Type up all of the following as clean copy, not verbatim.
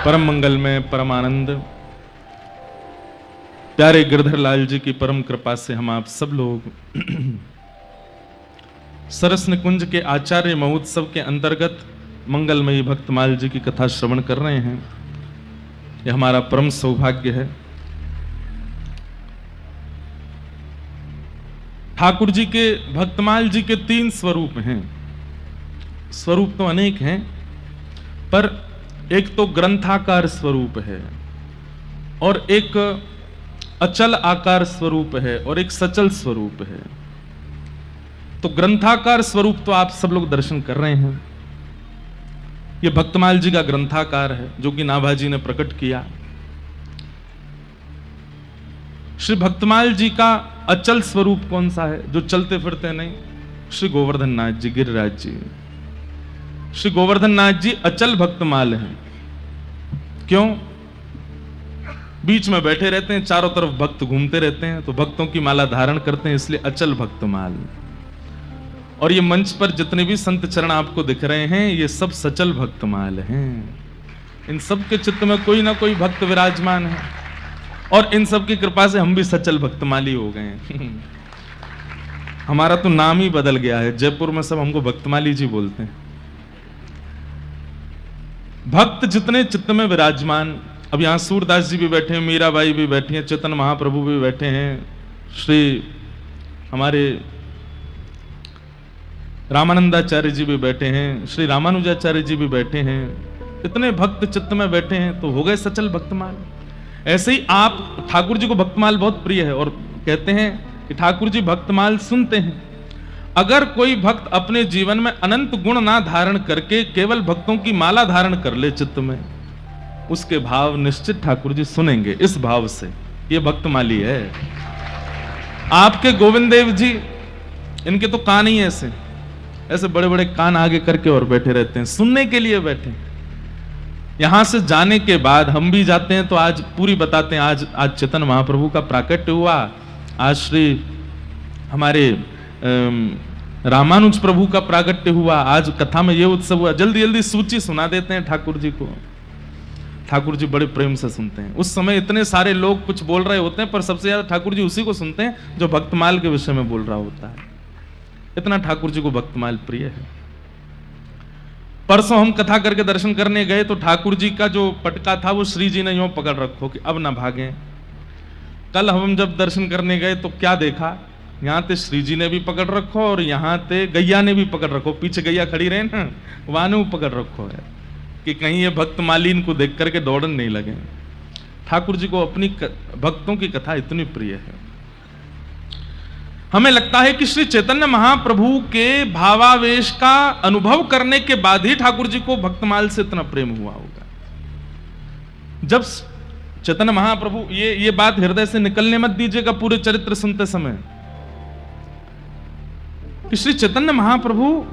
परम मंगल में परम आनंद प्यारे गिरधर लाल जी की परम कृपा से हम आप सब लोग सरस निकुंज के आचार्य महोत्सव के अंतर्गत मंगलमयी भक्तमाल जी की कथा श्रवण कर रहे हैं। यह हमारा परम सौभाग्य है। ठाकुर जी के भक्तमाल जी के 3 स्वरूप हैं। स्वरूप तो अनेक हैं, पर एक तो ग्रंथाकार स्वरूप है और एक अचल आकार स्वरूप है और एक सचल स्वरूप है। तो ग्रंथाकार स्वरूप तो आप सब लोग दर्शन कर रहे हैं। यह भक्तमाल जी का ग्रंथाकार है जो कि नाभाजी ने प्रकट किया। श्री भक्तमाल जी का अचल स्वरूप कौन सा है, जो चलते फिरते नहीं? श्री गोवर्धन नाथ जी, गिरिराज जी। श्री गोवर्धन नाथ जी अचल भक्तमाल हैं। क्यों? बीच में बैठे रहते हैं, चारों तरफ भक्त घूमते रहते हैं, तो भक्तों की माला धारण करते हैं, इसलिए अचल भक्तमाल। और ये मंच पर जितने भी संत चरण आपको दिख रहे हैं, ये सब सचल भक्तमाल हैं। इन सब के चित्त में कोई ना कोई भक्त विराजमान है और इन सब की कृपा से हम भी सचल भक्तमाली हो गए हैं। हमारा तो नाम ही बदल गया है। जयपुर में सब हमको भक्तमाली जी बोलते हैं। भक्त जितने चित्त में विराजमान, अब यहां सूरदास जी भी बैठे हैं, मीराबाई भी बैठी हैं, चेतन महाप्रभु भी बैठे हैं, श्री हमारे रामानंदाचार्य जी भी बैठे हैं, श्री रामानुजाचार्य जी भी बैठे हैं। इतने भक्त चित्त में बैठे हैं तो हो गए सचल भक्तमाल। ऐसे ही आप, ठाकुर जी को भक्तमाल बहुत प्रिय है और कहते हैं कि ठाकुर जी भक्तमाल सुनते हैं। अगर कोई भक्त अपने जीवन में अनंत गुण ना धारण करके केवल भक्तों की माला धारण कर ले चित्त में, उसके भाव निश्चित ठाकुर जी सुनेंगे। इस भाव से ये भक्तमाली है। आपके गोविंद देव जी, इनके तो कान ही ऐसे ऐसे बड़े बड़े कान आगे करके और बैठे रहते हैं, सुनने के लिए बैठे। यहां से जाने के बाद हम भी जाते हैं तो आज पूरी बताते हैं। आज चेतन महाप्रभु का प्राकट्य हुआ, आज श्री हमारे रामानुज प्रभु का प्राकट्य हुआ, आज कथा में ये उत्सव हुआ। जल्दी जल्दी सूची सुना देते हैं ठाकुर जी को। ठाकुर जी बड़े प्रेम से सुनते हैं। उस समय इतने सारे लोग कुछ बोल रहे होते हैं, पर सबसे ज्यादा ठाकुर जी उसी को सुनते हैं जो भक्तमाल के विषय में बोल रहा होता है। इतना ठाकुर जी को भक्तमाल प्रिय है। परसों हम कथा करके दर्शन करने गए तो ठाकुर जी का जो पटका था वो श्री जी ने यूं पकड़ रखो कि अब ना भागें। कल हम जब दर्शन करने गए तो क्या देखा, यहां ते श्री जी ने भी पकड़ रखो और यहां ते गैया ने भी पकड़ रखो। पीछे गैया खड़ी रहे ना, वहां ने पकड़ रखो है कि कहीं ये भक्तमालीन को देख करके दौड़न नहीं लगे। ठाकुर जी को अपनी भक्तों की कथा इतनी प्रिय है। हमें लगता है कि श्री चैतन्य महाप्रभु के भावावेश का अनुभव करने के बाद ही ठाकुर जी को भक्तमाल से इतना प्रेम हुआ होगा। जब चैतन्य महाप्रभु, ये बात हृदय से निकलने मत दीजिएगा पूरे चरित्र सुनते समय, कि श्री चैतन्य महाप्रभु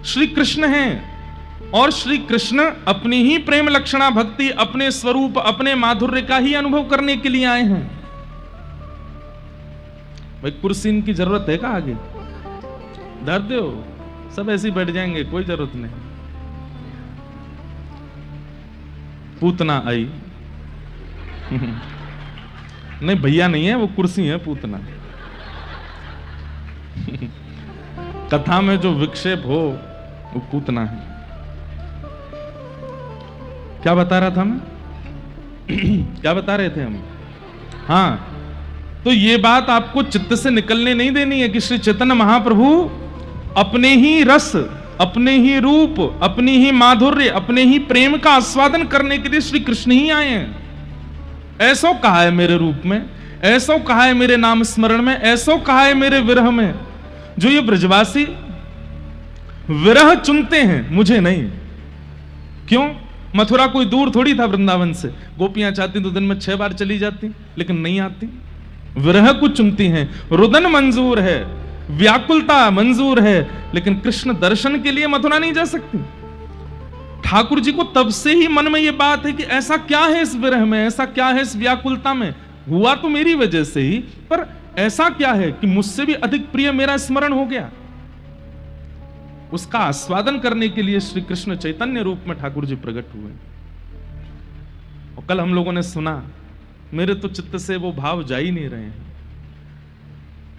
श्री कृष्ण हैं और श्री कृष्ण अपनी ही प्रेम लक्षणा भक्ति, अपने स्वरूप, अपने माधुर्य का ही अनुभव करने के लिए आए हैं। भाई कुर्सी की जरूरत है क्या? आगे धर दो, सब ऐसे ही बैठ जाएंगे, कोई जरूरत नहीं। पूतना आई नहीं भैया नहीं है, वो कुर्सी है पूतना। कथा में जो विक्षेप हो वो पूतना है। क्या बता रहा था मैं? क्या बता रहे थे हम? हाँ, तो ये बात आपको चित्त से निकलने नहीं देनी है कि श्री चैतन्य महाप्रभु अपने ही रस, अपने ही रूप, अपनी ही माधुर्य, अपने ही प्रेम का आस्वादन करने के लिए श्री कृष्ण ही आए हैं। ऐसो कहा है मेरे रूप में, ऐसो कहा है मेरे नाम स्मरण में, ऐसो कहा है मेरे विरह में। जो ये ब्रजवासी विरह चुनते हैं, मुझे नहीं। क्यों? मथुरा कोई दूर थोड़ी था वृंदावन से। गोपियां चाहती तो दिन में 6 बार चली जाती, लेकिन नहीं आती। विरह को चुनती हैं। रुदन मंजूर है, व्याकुलता मंजूर है, लेकिन कृष्ण दर्शन के लिए मथुरा नहीं जा सकती। ठाकुर जी को तब से ही मन में यह बात है कि ऐसा क्या है इस विरह में, ऐसा क्या है इस व्याकुलता में। हुआ तो मेरी वजह से ही, पर ऐसा क्या है कि मुझसे भी अधिक प्रिय मेरा स्मरण हो गया। उसका आस्वादन करने के लिए श्री कृष्ण चैतन्य रूप में ठाकुर जी प्रकट हुए। और कल हम लोगों ने सुना, मेरे तो चित्त से वो भाव जा ही नहीं रहे हैं।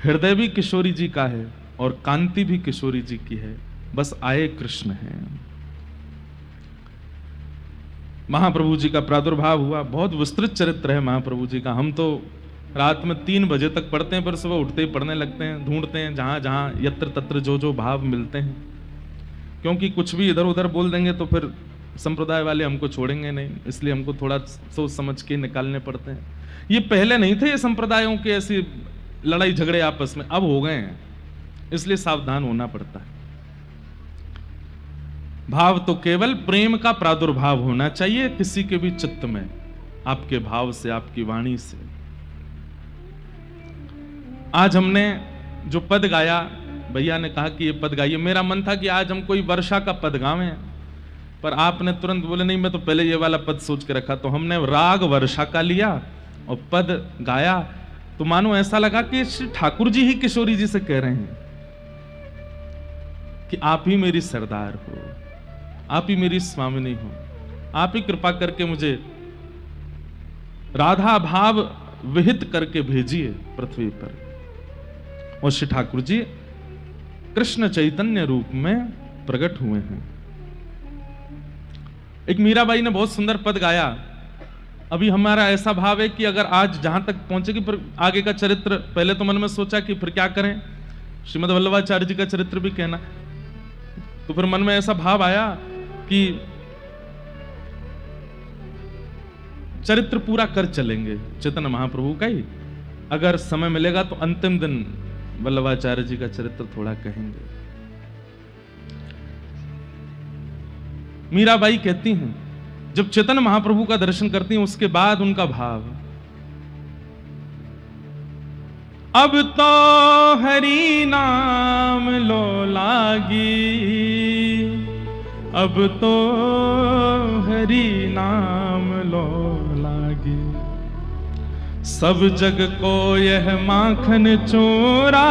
हृदय भी किशोरी जी का है और कांति भी किशोरी जी की है, बस आए कृष्ण हैं। महाप्रभु जी का प्रादुर्भाव हुआ, बहुत विस्तृत चरित्र है महाप्रभु जी का। हम तो रात में 3 बजे तक पढ़ते हैं, पर सुबह उठते ही पढ़ने लगते हैं, ढूंढते हैं जहां जहां यत्र तत्र जो जो भाव मिलते हैं, क्योंकि कुछ भी इधर उधर बोल देंगे तो फिर संप्रदाय वाले हमको छोड़ेंगे नहीं, इसलिए हमको थोड़ा सोच समझ के निकालने पड़ते हैं। ये पहले नहीं थे ये संप्रदायों के ऐसी लड़ाई झगड़े आपस में, अब हो गए हैं, इसलिए सावधान होना पड़ता है। भाव तो केवल प्रेम का प्रादुर्भाव होना चाहिए किसी के भी चित्त में, आपके भाव से, आपकी वाणी से। आज हमने जो पद गाया, भैया ने कहा कि ये पद गाइए, मेरा मन था कि आज हम कोई वर्षा का पद गावें, पर आपने तुरंत बोले नहीं, मैं तो पहले ये वाला पद सोच के रखा, तो हमने राग वर्षा का लिया और पद गाया। तो मानो ऐसा लगा कि श्री ठाकुर जी ही किशोरी जी से कह रहे हैं कि आप ही मेरी सरदार हो, आप ही मेरी स्वामिनी हो, आप ही कृपा करके मुझे राधा भाव विहित करके भेजिए पृथ्वी पर। और श्री ठाकुर जी कृष्ण चैतन्य रूप में प्रकट हुए हैं। एक मीराबाई ने बहुत सुंदर पद गाया। अभी हमारा ऐसा भाव है कि अगर आज जहां तक पहुंचेगी, फिर आगे का चरित्र, पहले तो मन में सोचा कि फिर क्या करें, श्रीमद् वल्लभाचार्य जी का चरित्र भी कहना, तो फिर मन में ऐसा भाव आया कि चरित्र पूरा कर चलेंगे चैतन्य महाप्रभु का ही, अगर समय मिलेगा तो अंतिम दिन वल्लभाचार्य जी का चरित्र थोड़ा कहेंगे। मीराबाई कहती हैं, जब चैतन्य महाप्रभु का दर्शन करती हैं उसके बाद उनका भाव, अब तो हरि नाम लो लागी, अब तो हरि नाम लो लागी, सब जग को यह माखन चोरा,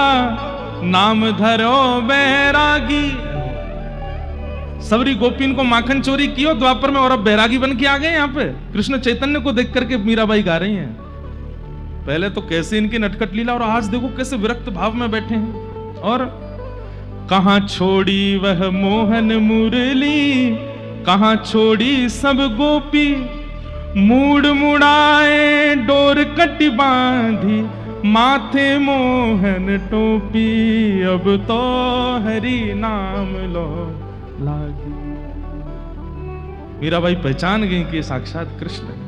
नाम धरो बैरागी। सबरी गोपीन को माखन चोरी कियो द्वापर में, और अब बैरागी बन के आ गए यहाँ पे। कृष्ण चैतन्य को देख करके मीराबाई गा रही हैं। पहले तो कैसे इनकी नटखट लीला, और आज देखो कैसे विरक्त भाव में बैठे हैं। और कहां छोड़ी वह मोहन मुरली, कहां छोड़ी सब गोपी, मूड मुड़ाए डोर कटी बांधी, माथे मोहन टोपी, अब तो हरि नाम लो लागी। मीराबाई पहचान गई कि साक्षात कृष्ण है।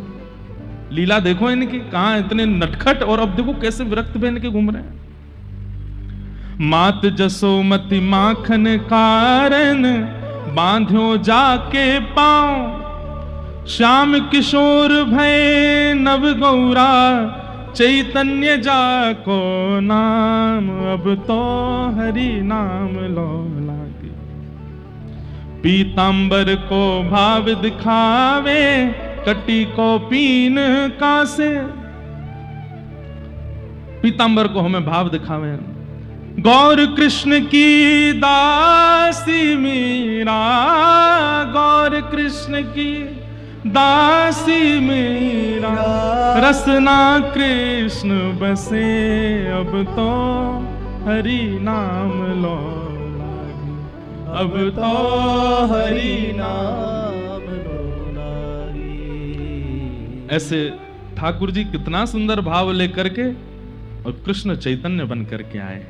लीला देखो इनकी, कहां इतने नटखट, और अब देखो कैसे विरक्त बहन के घूम रहे हैं। मात जसोमती माखन कारण, बांध्यो जाके पांव, श्याम किशोर भय नव गौरा, चैतन्य जाको नाम, अब तो हरि नाम लो लागे। पीतांबर को भाव दिखावे, कटी को पीन कासे, पीतांबर को हमें भाव दिखावे। गौर कृष्ण की दासी मीरा, गौर कृष्ण की दासी मीरा, रसना कृष्ण बसे, अब तो हरि नाम लो लागे, अब तो हरि नाम लो लागे। ऐसे ठाकुर जी कितना सुंदर भाव लेकर के और कृष्ण चैतन्य बन करके आए।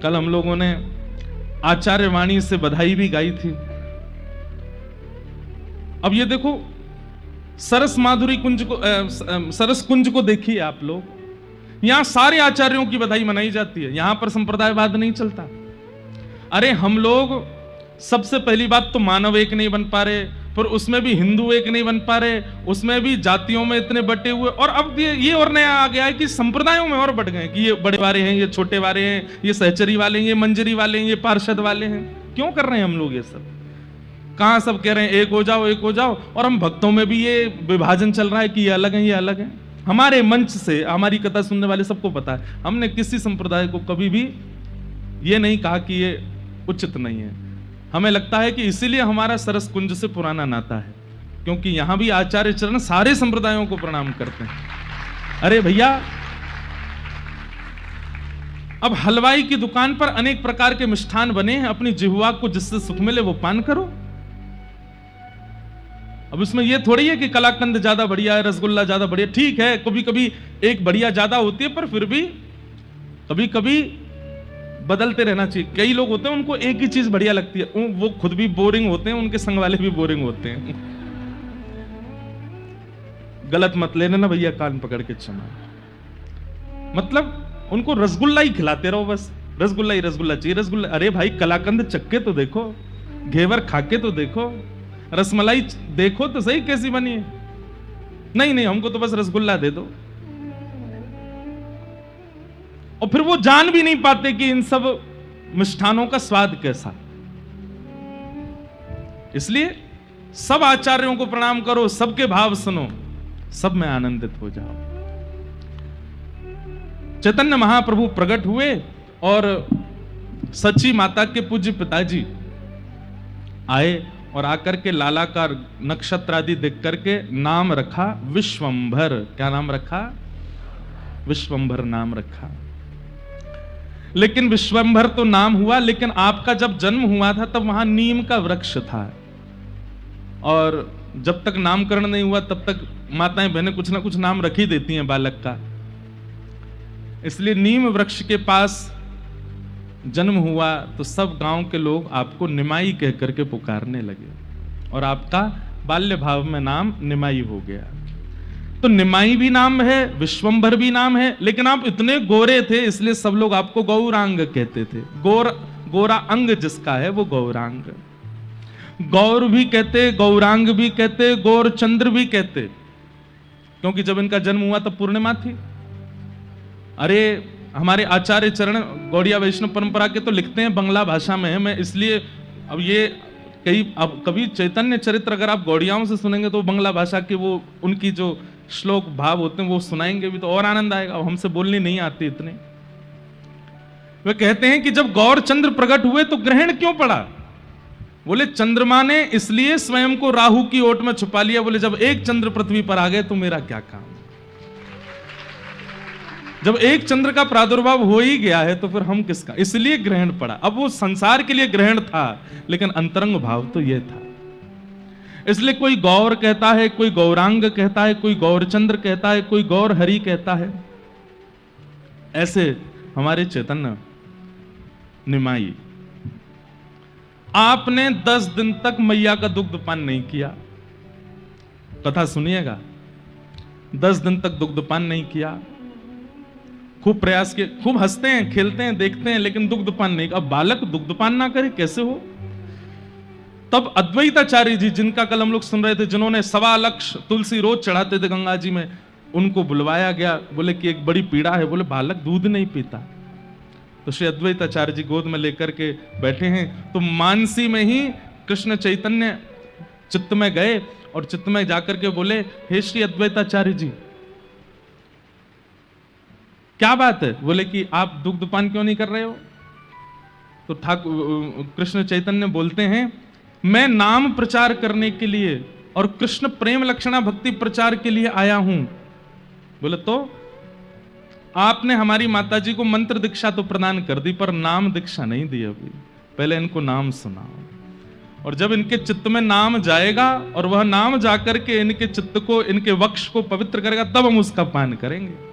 कल हम लोगों ने आचार्य वाणी से बधाई भी गाई थी। अब ये देखो, सरस माधुरी कुंज को, सरस कुंज को देखिए आप लोग, यहां सारे आचार्यों की बधाई मनाई जाती है, यहां पर संप्रदायवाद नहीं चलता। अरे हम लोग सबसे पहली बात तो मानव एक नहीं बन पा रहे, पर उसमें भी हिंदू एक नहीं बन पा रहे, उसमें भी जातियों में इतने बटे हुए, और अब ये और नया आ गया है कि संप्रदायों में और बढ़ गए कि ये बड़े वाले हैं, ये छोटे वाले हैं, ये सहचरी वाले हैं, ये मंजरी वाले हैं, ये पार्षद वाले हैं। क्यों कर रहे हैं हम लोग ये सब? कहां सब कह रहे हैं एक हो जाओ, एक हो जाओ, और हम भक्तों में भी ये विभाजन चल रहा है कि ये अलग है, ये अलग है। हमारे मंच से हमारी कथा सुनने वाले सबको पता है, हमने किसी संप्रदाय को कभी भी ये नहीं कहा कि ये उचित नहीं है। हमें लगता है कि इसीलिए हमारा सरस कुंज से पुराना नाता है, क्योंकि यहां भी आचार्य चरण सारे संप्रदायों को प्रणाम करते हैं। अरे भैया, अब हलवाई की दुकान पर अनेक प्रकार के मिष्ठान बने हैं, अपनी जिह्वा को जिससे सुख मिले वो पान करो। अब इसमें यह थोड़ी है कि कलाकंद ज्यादा बढ़िया है, रसगुल्ला ज्यादा बढ़िया। ठीक है, कभी कभी एक बढ़िया ज्यादा होती है, पर फिर भी कभी कभी बदलते रहना चाहिए। कई लोग होते हैं उनको एक ही चीज बढ़िया लगती है, वो खुद भी बोरिंग होते हैं, उनके संग वाले भी बोरिंग होते हैं। गलत मत लेना ना भैया, कान पकड़ के क्षमा। मतलब उनको रसगुल्ला ही खिलाते रहो, बस रसगुल्ला ही रसगुल्ला चाहिए, रसगुल्ला। अरे भाई, कलाकंद चक्के तो देखो, घेवर खाके तो देखो, रसमलाई देखो तो सही कैसी बनी है। नहीं नहीं, हमको तो बस रसगुल्ला दे दो। और फिर वो जान भी नहीं पाते कि इन सब मिष्ठानों का स्वाद कैसा। इसलिए सब आचार्यों को प्रणाम करो, सबके भाव सुनो, सब में आनंदित हो जाओ। चैतन्य महाप्रभु प्रकट हुए और सच्ची माता के पूज्य पिताजी आए और आकर के लाला का नक्षत्र आदि देख करके नाम रखा विश्वंभर। क्या नाम रखा? विश्वंभर नाम रखा। लेकिन विश्वंभर तो नाम हुआ, लेकिन आपका जब जन्म हुआ था तब वहां नीम का वृक्ष था, और जब तक नामकरण नहीं हुआ तब तक माताएं बहनें कुछ ना कुछ नाम रख ही देती हैं बालक का। इसलिए नीम वृक्ष के पास जन्म हुआ तो सब गांव के लोग आपको निमाई कह करके पुकारने लगे, और आपका बाल्य भाव में नाम निमाई हो गया। तो निमाई भी नाम है, विश्वंभर भी नाम है, लेकिन आप इतने गोरे थे इसलिए सब लोग आपको गौरांग कहते थे। गोरा अंग जिसका है वो गौरांग। गौर भी कहते, गौरांग भी कहते, गौरचंद्र भी कहते, क्योंकि जब इनका जन्म हुआ तब पूर्णिमा थी। अरे हमारे आचार्य चरण गौड़िया वैष्णव परंपरा के तो लिखते हैं बंगला भाषा में है, मैं इसलिए अब ये कभी चैतन्य चरित्र अगर आप गौड़ियाओं से सुनेंगे तो बंगला भाषा के वो उनकी जो श्लोक भाव होते हैं वो सुनाएंगे भी तो और आनंद आएगा। अब हमसे बोलनी नहीं आती इतने। वे कहते हैं कि जब गौरचंद्र प्रकट हुए तो ग्रहण क्यों पड़ा? बोले चंद्रमा ने इसलिए स्वयं को राहु की ओट में छुपा लिया। बोले जब एक चंद्र पृथ्वी पर आ गए तो मेरा क्या काम। जब एक चंद्र का प्रादुर्भाव हो ही गया है तो फिर हम किसका। इसलिए ग्रहण पड़ा। अब वो संसार के लिए ग्रहण था, लेकिन अंतरंग भाव तो यह था। इसलिए कोई गौर कहता है, कोई गौरांग कहता है, कोई गौरचंद्र कहता है, कोई गौर हरि कहता है। ऐसे हमारे चैतन्य निमाई, आपने 10 दिन तक मैया का दुग्धपान नहीं किया। कथा सुनिएगा, 10 दिन तक दुग्धपान नहीं किया। खूब प्रयास किए, खूब हंसते हैं, खेलते हैं, देखते हैं, लेकिन दुग्धपान नहीं। अब बालक दुग्धपान ना करे कैसे हो? तब अद्वैताचार्य जी, जिनका कल हम लोग सुन रहे थे, जिन्होंने 1.25 लाख तुलसी रोज चढ़ाते थे गंगा जी में, उनको बुलवाया गया। बोले कि एक बड़ी पीड़ा है। बोले बालक दूध नहीं पीता। तो श्री अद्वैताचार्य जी गोद में लेकर के बैठे हैं। तो मानसी में ही कृष्ण चैतन्य चित्त में गए और चित्त में जाकर के बोले, हे श्री अद्वैताचार्य जी, क्या बात है? बोले कि आप दुग्धपान क्यों नहीं कर रहे हो? तो ठाकुर कृष्ण चैतन्य बोलते हैं, मैं नाम प्रचार करने के लिए और कृष्ण प्रेम लक्षणा भक्ति प्रचार के लिए आया हूं। बोले तो आपने हमारी माताजी को मंत्र दीक्षा तो प्रदान कर दी, पर नाम दीक्षा नहीं दी अभी। पहले इनको नाम सुनाओ, और जब इनके चित्त में नाम जाएगा और वह नाम जाकर के इनके चित्त को, इनके वक्ष को पवित्र करेगा, तब हम उसका पान करेंगे।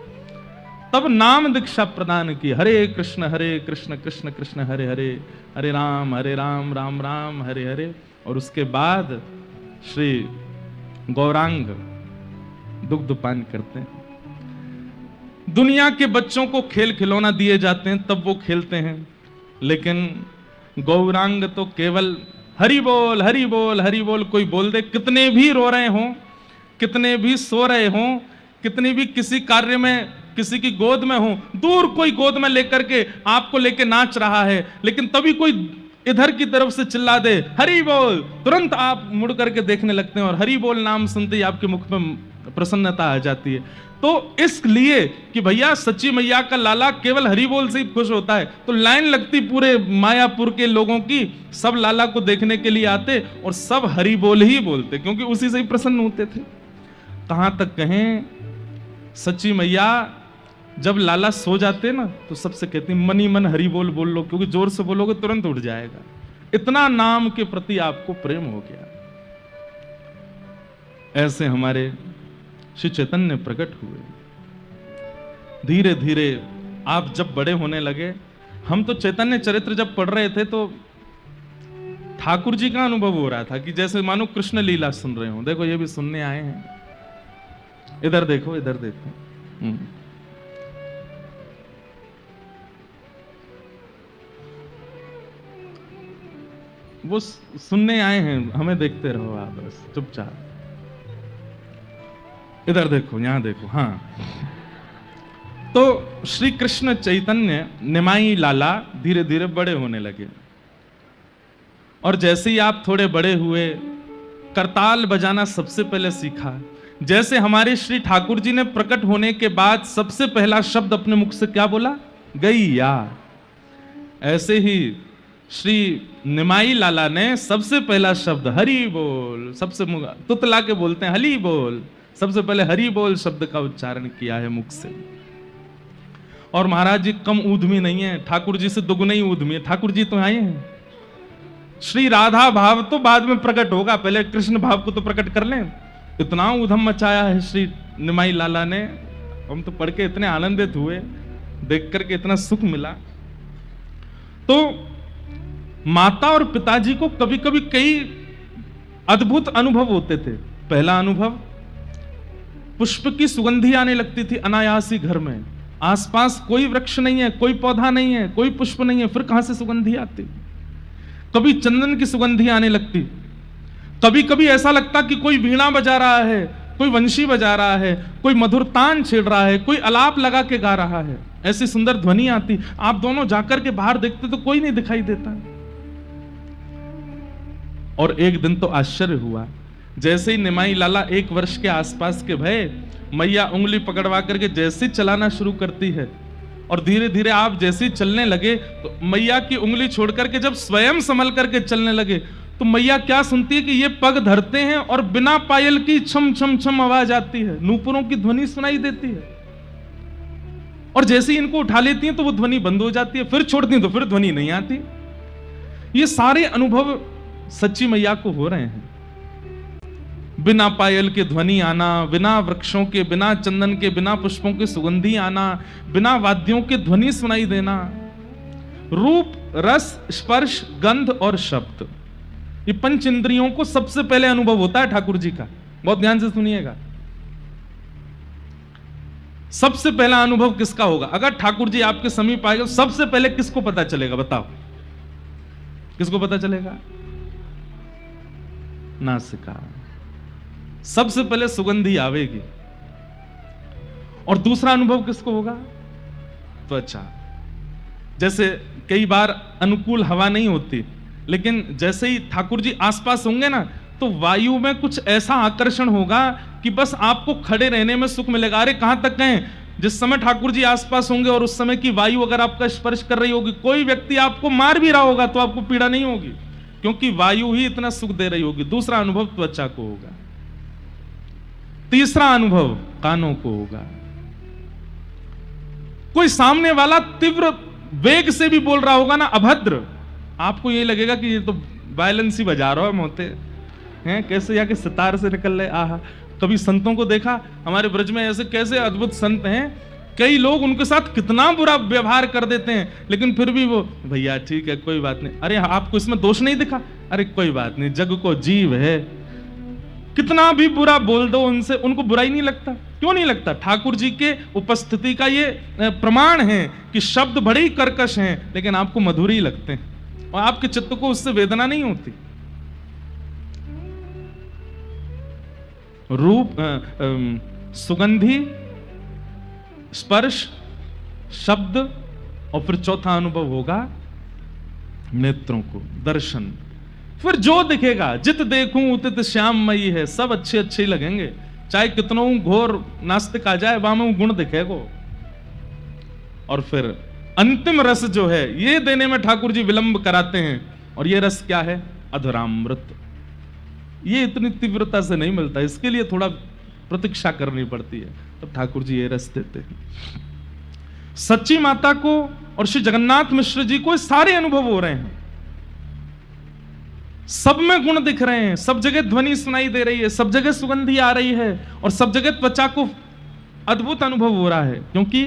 तब नाम दीक्षा प्रदान की। हरे कृष्ण कृष्ण कृष्ण हरे हरे, हरे राम राम राम हरे हरे। और उसके बाद श्री गौरांग दुग्धपान करते हैं। दुनिया के बच्चों को खेल खिलौना दिए जाते हैं तब वो खेलते हैं, लेकिन गौरांग तो केवल हरि बोल हरि बोल हरि बोल। कोई बोल दे, कितने भी रो रहे हों, कितने भी सो रहे हों, कितनी भी किसी कार्य में किसी की गोद में हो, दूर कोई गोद में लेकर के आपको लेके नाच रहा है, लेकिन तभी कोई इधर की तरफ से चिल्ला दे हरि बोल, तुरंत आप मुड़ करके देखने लगते हैं और हरि बोल नाम सुनते ही आपके मुख में प्रसन्नता आ जाती है। तो इसलिए कि भैया सच्ची मैया का लाला केवल हरि बोल से ही खुश होता है, तो लाइन लगती पूरे मायापुर के लोगों की, सब लाला को देखने के लिए आते और सब हरि बोल ही बोलते, क्योंकि उसी से ही प्रसन्न होते थे। कहां तक कहें, सच्ची मैया जब लाला सो जाते ना तो सबसे कहती मन ही मन हरि बोल बोल लो, क्योंकि जोर से बोलोगे तुरंत उठ जाएगा। इतना नाम के प्रति आपको प्रेम हो गया। ऐसे हमारे श्री चैतन्य प्रकट हुए। धीरे धीरे आप जब बड़े होने लगे, हम तो चैतन्य चरित्र जब पढ़ रहे थे तो ठाकुर जी का अनुभव हो रहा था कि जैसे मानो कृष्ण लीला सुन रहे हो। देखो ये भी सुनने आए हैं, इधर देखो, इधर देखो। वो सुनने आए हैं, हमें देखते रहो आप बस चुपचाप। इधर देखो, यहां देखो। हाँ, तो श्री कृष्ण चैतन्य निमाई लाला धीरे धीरे बड़े होने लगे, और जैसे ही आप थोड़े बड़े हुए, करताल बजाना सबसे पहले सीखा। जैसे हमारे श्री ठाकुर जी ने प्रकट होने के बाद सबसे पहला शब्द अपने मुख से क्या बोला? गैया। ऐसे ही श्री निमाई लाला ने सबसे पहला शब्द हरि बोल, सबसे तुतला के बोलते हैं हरि बोल, सबसे पहले हरि बोल शब्द का उच्चारण किया है मुख से। और महाराज जी कम ऊधमी नहीं है, ठाकुर जी से दुगुने ही ऊधमी है। ठाकुर जी तो आए हैं, श्री राधा भाव तो बाद में प्रकट होगा, पहले कृष्ण भाव को तो प्रकट कर लें। इतना ऊधम मचाया है श्री निमाई लाला ने, हम तो पढ़ के इतने आनंदित हुए, देख करके इतना सुख मिला। तो माता और पिताजी को कभी कभी कई अद्भुत अनुभव होते थे। पहला अनुभव, पुष्प की सुगंधी आने लगती थी अनायासी घर में। आसपास कोई वृक्ष नहीं है, कोई पौधा नहीं है, कोई पुष्प नहीं है, फिर कहां से सुगंधी आती? कभी चंदन की सुगंधी आने लगती, कभी कभी ऐसा लगता कि कोई वीणा बजा रहा है, कोई वंशी बजा रहा है, कोई मधुर तान छेड़ रहा है, कोई अलाप लगा के गा रहा है, ऐसी सुंदर ध्वनि आती। आप दोनों जाकर के बाहर देखते तो कोई नहीं दिखाई देता। और एक दिन तो आश्चर्य हुआ, जैसे ही निमाई लाला 1 वर्ष के आसपास के भय, मैया उंगली पकड़वा करके जैसे चलाना शुरू करती है, और धीरे धीरे आप जैसे ही चलने लगे तो मैया की उंगली छोड़ करके जब स्वयं संभल करके चलने लगे, तो मैया क्या सुनती है कि ये पग धरते हैं और बिना पायल की छम छम छम आवाज आती है, नूपुरों की ध्वनि सुनाई देती है। और जैसे ही इनको उठा लेती हैं तो वो ध्वनि बंद हो जाती है, फिर छोड़ती हैं तो फिर ध्वनि नहीं आती। ये सारे अनुभव सच्ची मैया को हो रहे हैं। बिना पायल के ध्वनि आना, बिना वृक्षों के, बिना चंदन के, बिना पुष्पों के सुगंधी आना, बिना वाद्यों के ध्वनि सुनाई देना। रूप, रस, स्पर्श, गंध और शब्द, ये 5 इंद्रियों को सबसे पहले अनुभव होता है ठाकुर जी का। बहुत ध्यान से सुनिएगा। सबसे पहला अनुभव किसका होगा? अगर ठाकुर जी आपके समीप आएगा, सबसे पहले किसको पता चलेगा? बताओ, किसको पता चलेगा? नासिका। सबसे पहले सुगंधी आवेगी। और दूसरा अनुभव किसको होगा? त्वचा। जैसे कई बार अनुकूल हवा नहीं होती, लेकिन जैसे ही ठाकुर जी आसपास होंगे ना, तो वायु में कुछ ऐसा आकर्षण होगा कि बस आपको खड़े रहने में सुख मिलेगा। अरे कहां तक गए, जिस समय ठाकुर जी आसपास होंगे और उस समय की वायु अगर आपका स्पर्श कर रही होगी, कोई व्यक्ति आपको मार भी रहा होगा तो आपको पीड़ा नहीं होगी, क्योंकि वायु ही इतना सुख दे रही होगी। दूसरा अनुभव त्वचा को होगा। तीसरा अनुभव कानों को होगा। कोई सामने वाला तीव्र वेग से भी बोल रहा होगा ना, अभद्र, आपको ये लगेगा कि ये तो वायलेंस ही बजा रहा है, मोते हैं कैसे या कि सितार से निकल रहे। आहा, कभी संतों को देखा हमारे ब्रज में, ऐसे कैसे अद्भुत संत हैं, कई लोग उनके साथ कितना बुरा व्यवहार कर देते हैं, लेकिन फिर भी वो भैया ठीक है कोई बात नहीं, अरे आपको इसमें दोष नहीं दिखा, अरे कोई बात नहीं, जग को जीव है, कितना भी बुरा बोल दो उनसे, उनको बुरा ही नहीं लगता। क्यों नहीं लगता? ठाकुर जी के उपस्थिति का ये प्रमाण है कि शब्द बड़े ही कर्कश हैं, लेकिन आपको मधुर ही लगते हैं और आपके चित्त को उससे वेदना नहीं होती। रूप, सुगंधी, स्पर्श, शब्द, और फिर चौथा अनुभव होगा नेत्रों को, दर्शन। फिर जो दिखेगा, जित देखूं उतित श्याममयी है, सब अच्छे अच्छे ही लगेंगे। चाहे कितनों घोर नास्तिक आ जाए, वहां में वो गुण दिखेगो। और फिर अंतिम रस जो है ये देने में ठाकुर जी विलंब कराते हैं, और ये रस क्या है? अधरामृत। ये इतनी तीव्रता से नहीं मिलता, इसके लिए थोड़ा प्रतीक्षा करनी पड़ती है, तब ठाकुर जी ये रस देते हैं। सच्ची माता को और श्री जगन्नाथ मिश्र जी को सारे अनुभव हो रहे हैं, सब में गुण दिख रहे हैं, सब जगह ध्वनि सुनाई दे रही है, सब जगह सुगंधी आ रही है, और सब जगह त्वचा को अद्भुत अनुभव हो रहा है, क्योंकि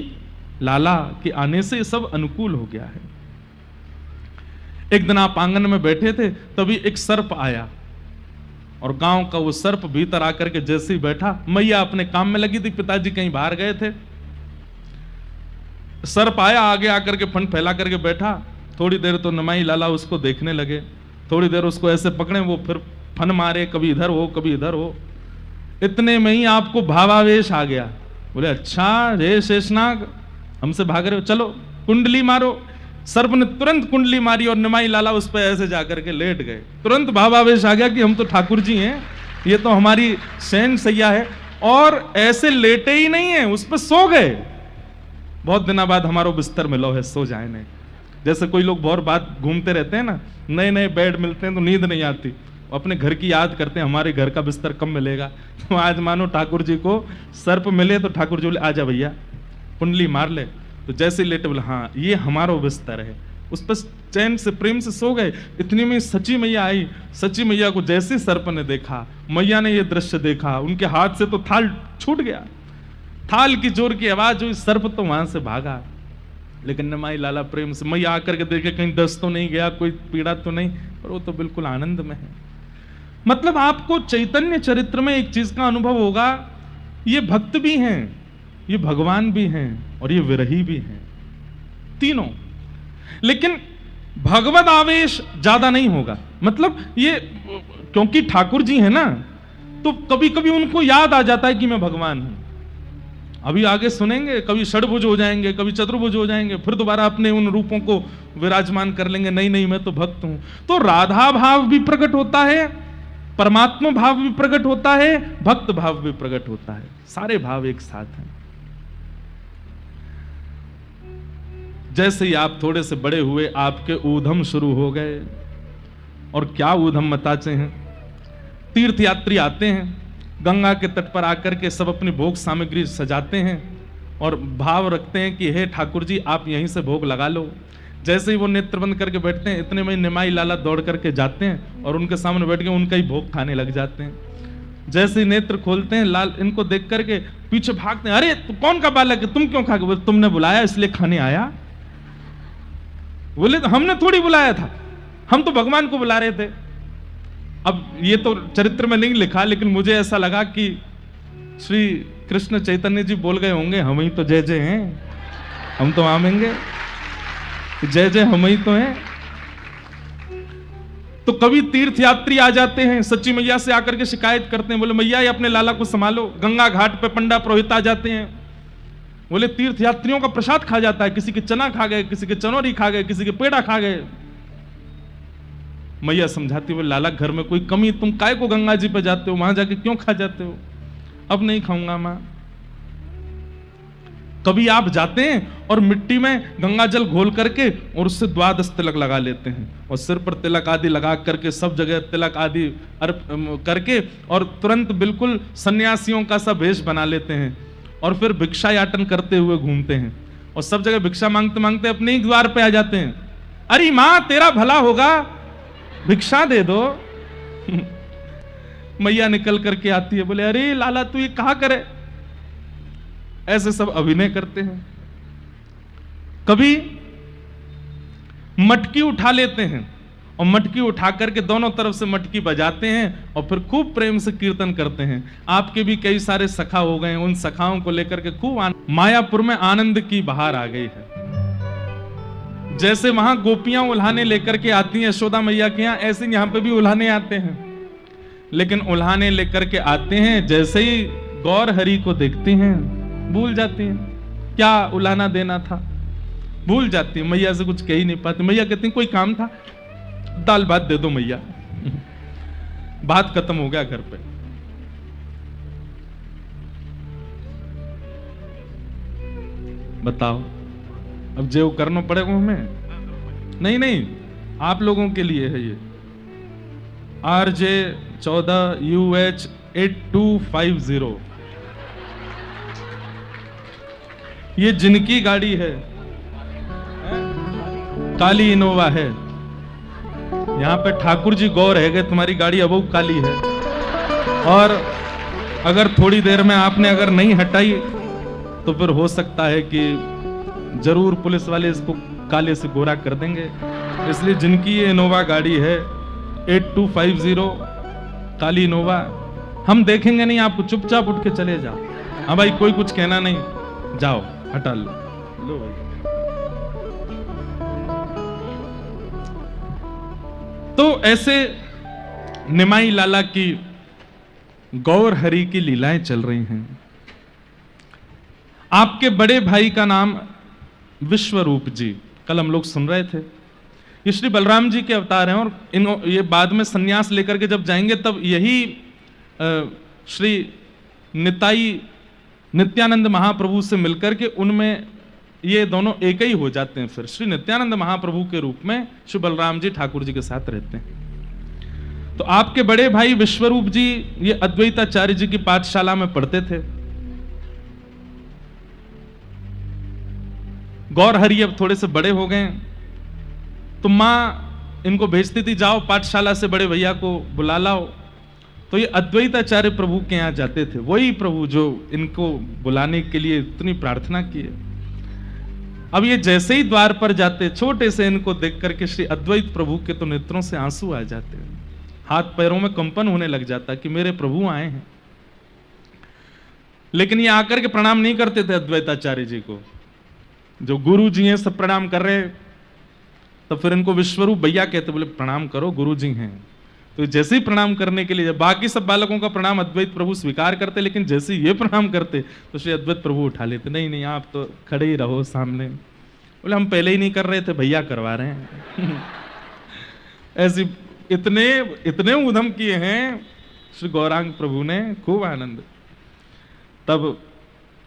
लाला के आने से ये सब अनुकूल हो गया है। एक दिन आप आंगन में बैठे थे, तभी एक सर्प आया, और गांव का वो सर्प भीतर आकर के जैसे ही बैठा, मैया अपने काम में लगी थी, पिताजी कहीं बाहर गए थे। सर्प आया, आगे आकर के फन फैला करके बैठा। थोड़ी देर तो नमाई लाला उसको देखने लगे, थोड़ी देर उसको ऐसे पकड़े, वो फिर फन मारे, कभी इधर हो कभी इधर हो। इतने में ही आपको भावावेश आ गया, बोले अच्छा रे शेषनाग हमसे भाग रहे हो, चलो कुंडली मारो। सर्प ने तुरंत कुंडली मारी और निमाई लाला उस पर ऐसे जाकर के लेट गए। तुरंत भावावेश आ गया कि हम तो ठाकुर जी हैं, ये तो हमारी शयन सैया है, और ऐसे लेटे ही नहीं है, उस पर सो गए। बहुत दिनों बाद हमारो बिस्तर मिलो है, सो जाए नहीं। जैसे कोई लोग बहुत बात घूमते रहते हैं ना, नए नए बेड मिलते हैं तो नींद नहीं आती, अपने घर की याद करते हैं, हमारे घर का बिस्तर कब मिलेगा। तो आज मानो ठाकुर जी को सर्प मिले, तो ठाकुर जी बोले आजा भैया कुंडली मार ले। तो जैसे लेटे बोले हाँ ये हमारा बिस्तर है, उस पर चैन से प्रेम से सो गए। इतनी में सची मैया आई। सची मैया को जैसे सर्प ने देखा, मैया ने ये दृश्य देखा, उनके हाथ से तो थाल छूट गया, थाल की जोर की आवाज हुई, सर्प तो वहां से भागा। लेकिन निमाई लाला प्रेम से मैया आकर के देखे कहीं दस्त तो नहीं गया, कोई पीड़ा तो नहीं, पर वो तो बिल्कुल आनंद में है। मतलब आपको चैतन्य चरित्र में एक चीज का अनुभव होगा, ये भक्त भी हैं, ये भगवान भी हैं, और ये विरही भी हैं, तीनों। लेकिन भगवद आवेश ज्यादा नहीं होगा। मतलब ये क्योंकि ठाकुर जी है ना, तो कभी कभी उनको याद आ जाता है कि मैं भगवान हूं। अभी आगे सुनेंगे, कभी षडभुज हो जाएंगे, कभी चतुर्भुज हो जाएंगे, फिर दोबारा अपने उन रूपों को विराजमान कर लेंगे, नहीं नहीं मैं तो भक्त हूं। तो राधा भाव भी प्रकट होता है, परमात्मा भाव भी प्रकट होता है, भक्त भाव भी प्रकट होता है, सारे भाव एक साथ हैं। जैसे ही आप थोड़े से बड़े हुए, आपके ऊधम शुरू हो गए। और क्या ऊधम मताचे हैं। तीर्थ यात्री आते हैं, गंगा के तट पर आकर के सब अपनी भोग सामग्री सजाते हैं और भाव रखते हैं कि हे ठाकुर जी आप यहीं से भोग लगा लो। जैसे ही वो नेत्र बंद करके बैठते हैं, इतने में निमाई लाला दौड़ करके जाते हैं और उनके सामने बैठ के उनका ही भोग खाने लग जाते हैं। जैसे ही नेत्र खोलते हैं, लाल इनको देख करके पीछे भागते हैं, अरे तू कौन का बालक है, तुम क्यों खा गए? तुमने बुलाया इसलिए खाने आया। बोले हमने थोड़ी बुलाया था, हम तो भगवान को बुला रहे थे। अब ये तो चरित्र में नहीं लिखा, लेकिन मुझे ऐसा लगा कि श्री कृष्ण चैतन्य जी बोल गए होंगे हम ही तो जय जय हैं, हम तो आमेंगे, जय जय हम ही तो हैं। तो कभी तीर्थ यात्री आ जाते हैं, सच्ची मैया से आकर के शिकायत करते हैं, बोले मैया ये अपने लाला को संभालो। गंगा घाट पे पंडा पुरोहित आ जाते हैं, बोले तीर्थ यात्रियों का प्रसाद खा जाता है, किसी के चना खा गए, किसी के चनौरी खा गए, किसी के पेड़ा खा गए। मैया समझाती बोले लाला घर में कोई कमी, तुम काय को गंगा जी पे जाते हो, वहां जाके क्यों खा जाते हो? अब नहीं खाऊंगा मां। कभी आप जाते हैं और मिट्टी में गंगा जल घोल करके और उससे 12 तिलक लगा लेते हैं और सिर पर तिलक आदि लगा करके सब जगह तिलक आदि करके और तुरंत बिल्कुल सन्यासियों का सा वेश बना लेते हैं और फिर भिक्षा याटन करते हुए घूमते हैं और सब जगह भिक्षा मांगते मांगते अपने ही द्वार पे आ जाते हैं। अरे मां तेरा भला होगा, भिक्षा दे दो। मैया निकल करके आती है, बोले अरे लाला तू ये कहा करे। ऐसे सब अभिनय करते हैं। कभी मटकी उठा लेते हैं और मटकी उठा करके दोनों तरफ से मटकी बजाते हैं और फिर खूब प्रेम से कीर्तन करते हैं। आपके भी कई सारे सखा हो गए, उन सखाओं को लेकर के खूब मायापुर में आनंद की बहार आ गई है। जैसे वहां गोपियां उल्हाने लेकर के आती हैं यशोदा मैया के यहाँ, ऐसे यहां पे भी उल्हाने आते हैं। लेकिन उल्हाने लेकर के आते हैं, जैसे ही गौर हरि को देखते हैं भूल जाती हैं क्या उल्हाना देना था, भूल जाती है। मैया से कुछ कह ही नहीं पाती। मैया कहती कोई काम था, दाल भात दे दो मैया। बात खत्म हो गया घर पे। बताओ, अब जो करना पड़ेगा हमें? नहीं नहीं, आप लोगों के लिए है ये। RJ14UH8250, ये जिनकी गाड़ी है, काली इनोवा है। यहां पे ठाकुर जी गौर है कि तुम्हारी गाड़ी अब काली है, और अगर थोड़ी देर में आपने अगर नहीं हटाई तो फिर हो सकता है कि जरूर पुलिस वाले इसको काले से गोरा कर देंगे। इसलिए जिनकी ये इनोवा गाड़ी है 8250 काली इनोवा, हम देखेंगे नहीं, आपको चुपचाप उठ के चले जाओ। हाँ भाई, कोई कुछ कहना नहीं, जाओ हटा लो। लो भाई। तो ऐसे निमाई लाला की गौर हरि की लीलाएं चल रही हैं। आपके बड़े भाई का नाम विश्वरूप जी, कल हम लोग सुन रहे थे, ये श्री बलराम जी के अवतार हैं। और ये बाद में सन्यास लेकर के जब जाएंगे तब यही श्री नित्यानंद महाप्रभु से मिलकर के उनमें ये दोनों एक ही हो जाते हैं। फिर श्री नित्यानंद महाप्रभु के रूप में श्री बलराम जी ठाकुर जी के साथ रहते हैं। तो आपके बड़े भाई विश्वरूप जी ये अद्वैताचार्य जी की पाठशाला में पढ़ते थे। गौर हरि अब थोड़े से बड़े हो गए, तो मां इनको भेजती थी, जाओ पाठशाला से बड़े भैया को बुला लाओ। तो ये अद्वैताचार्य प्रभु के यहां जाते थे, वही प्रभु जो इनको बुलाने के लिए इतनी प्रार्थना की। अब ये जैसे ही द्वार पर जाते, छोटे से इनको देख करके श्री अद्वैत प्रभु के तो नेत्रों से आंसू आ जाते, हाथ पैरों में कंपन होने लग जाता कि मेरे प्रभु आए हैं। लेकिन ये आकर के प्रणाम नहीं करते थे अद्वैताचार्य जी को। जो गुरु जी हैं सब प्रणाम कर रहे, तो फिर इनको विश्वरूप भैया कहते, बोले प्रणाम करो, गुरु जी हैं। तो जैसे ही प्रणाम करने के लिए, बाकी सब बालकों का प्रणाम अद्वैत प्रभु स्वीकार करते, लेकिन जैसे ये प्रणाम करते तो श्री अद्वैत प्रभु उठा लेते, नहीं नहीं आप तो खड़े ही रहो सामने। बोले हम पहले ही नहीं कर रहे थे, भैया करवा रहे हैं। ऐसी इतने उधम किए हैं श्री गौरांग प्रभु ने, खूब आनंद। तब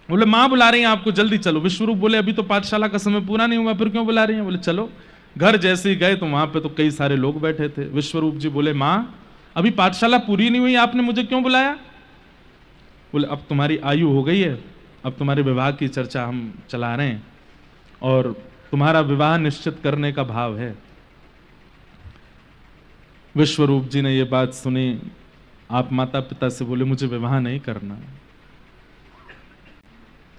बोले मां बुला रही हैं आपको, जल्दी चलो। विश्वरूप बोले अभी तो पाठशाला का समय पूरा नहीं हुआ, फिर क्यों बुला रही हैं? बोले चलो। घर जैसे ही गए तो वहां पे तो कई सारे लोग बैठे थे। विश्वरूप जी बोले मां अभी पाठशाला पूरी नहीं हुई, आपने मुझे क्यों बुलाया? बोले अब तुम्हारी आयु हो गई है, अब तुम्हारे विवाह की चर्चा हम चला रहे हैं और तुम्हारा विवाह निश्चित करने का भाव है। विश्वरूप जी ने ये बात सुनी, आप माता पिता से बोले मुझे विवाह नहीं करना।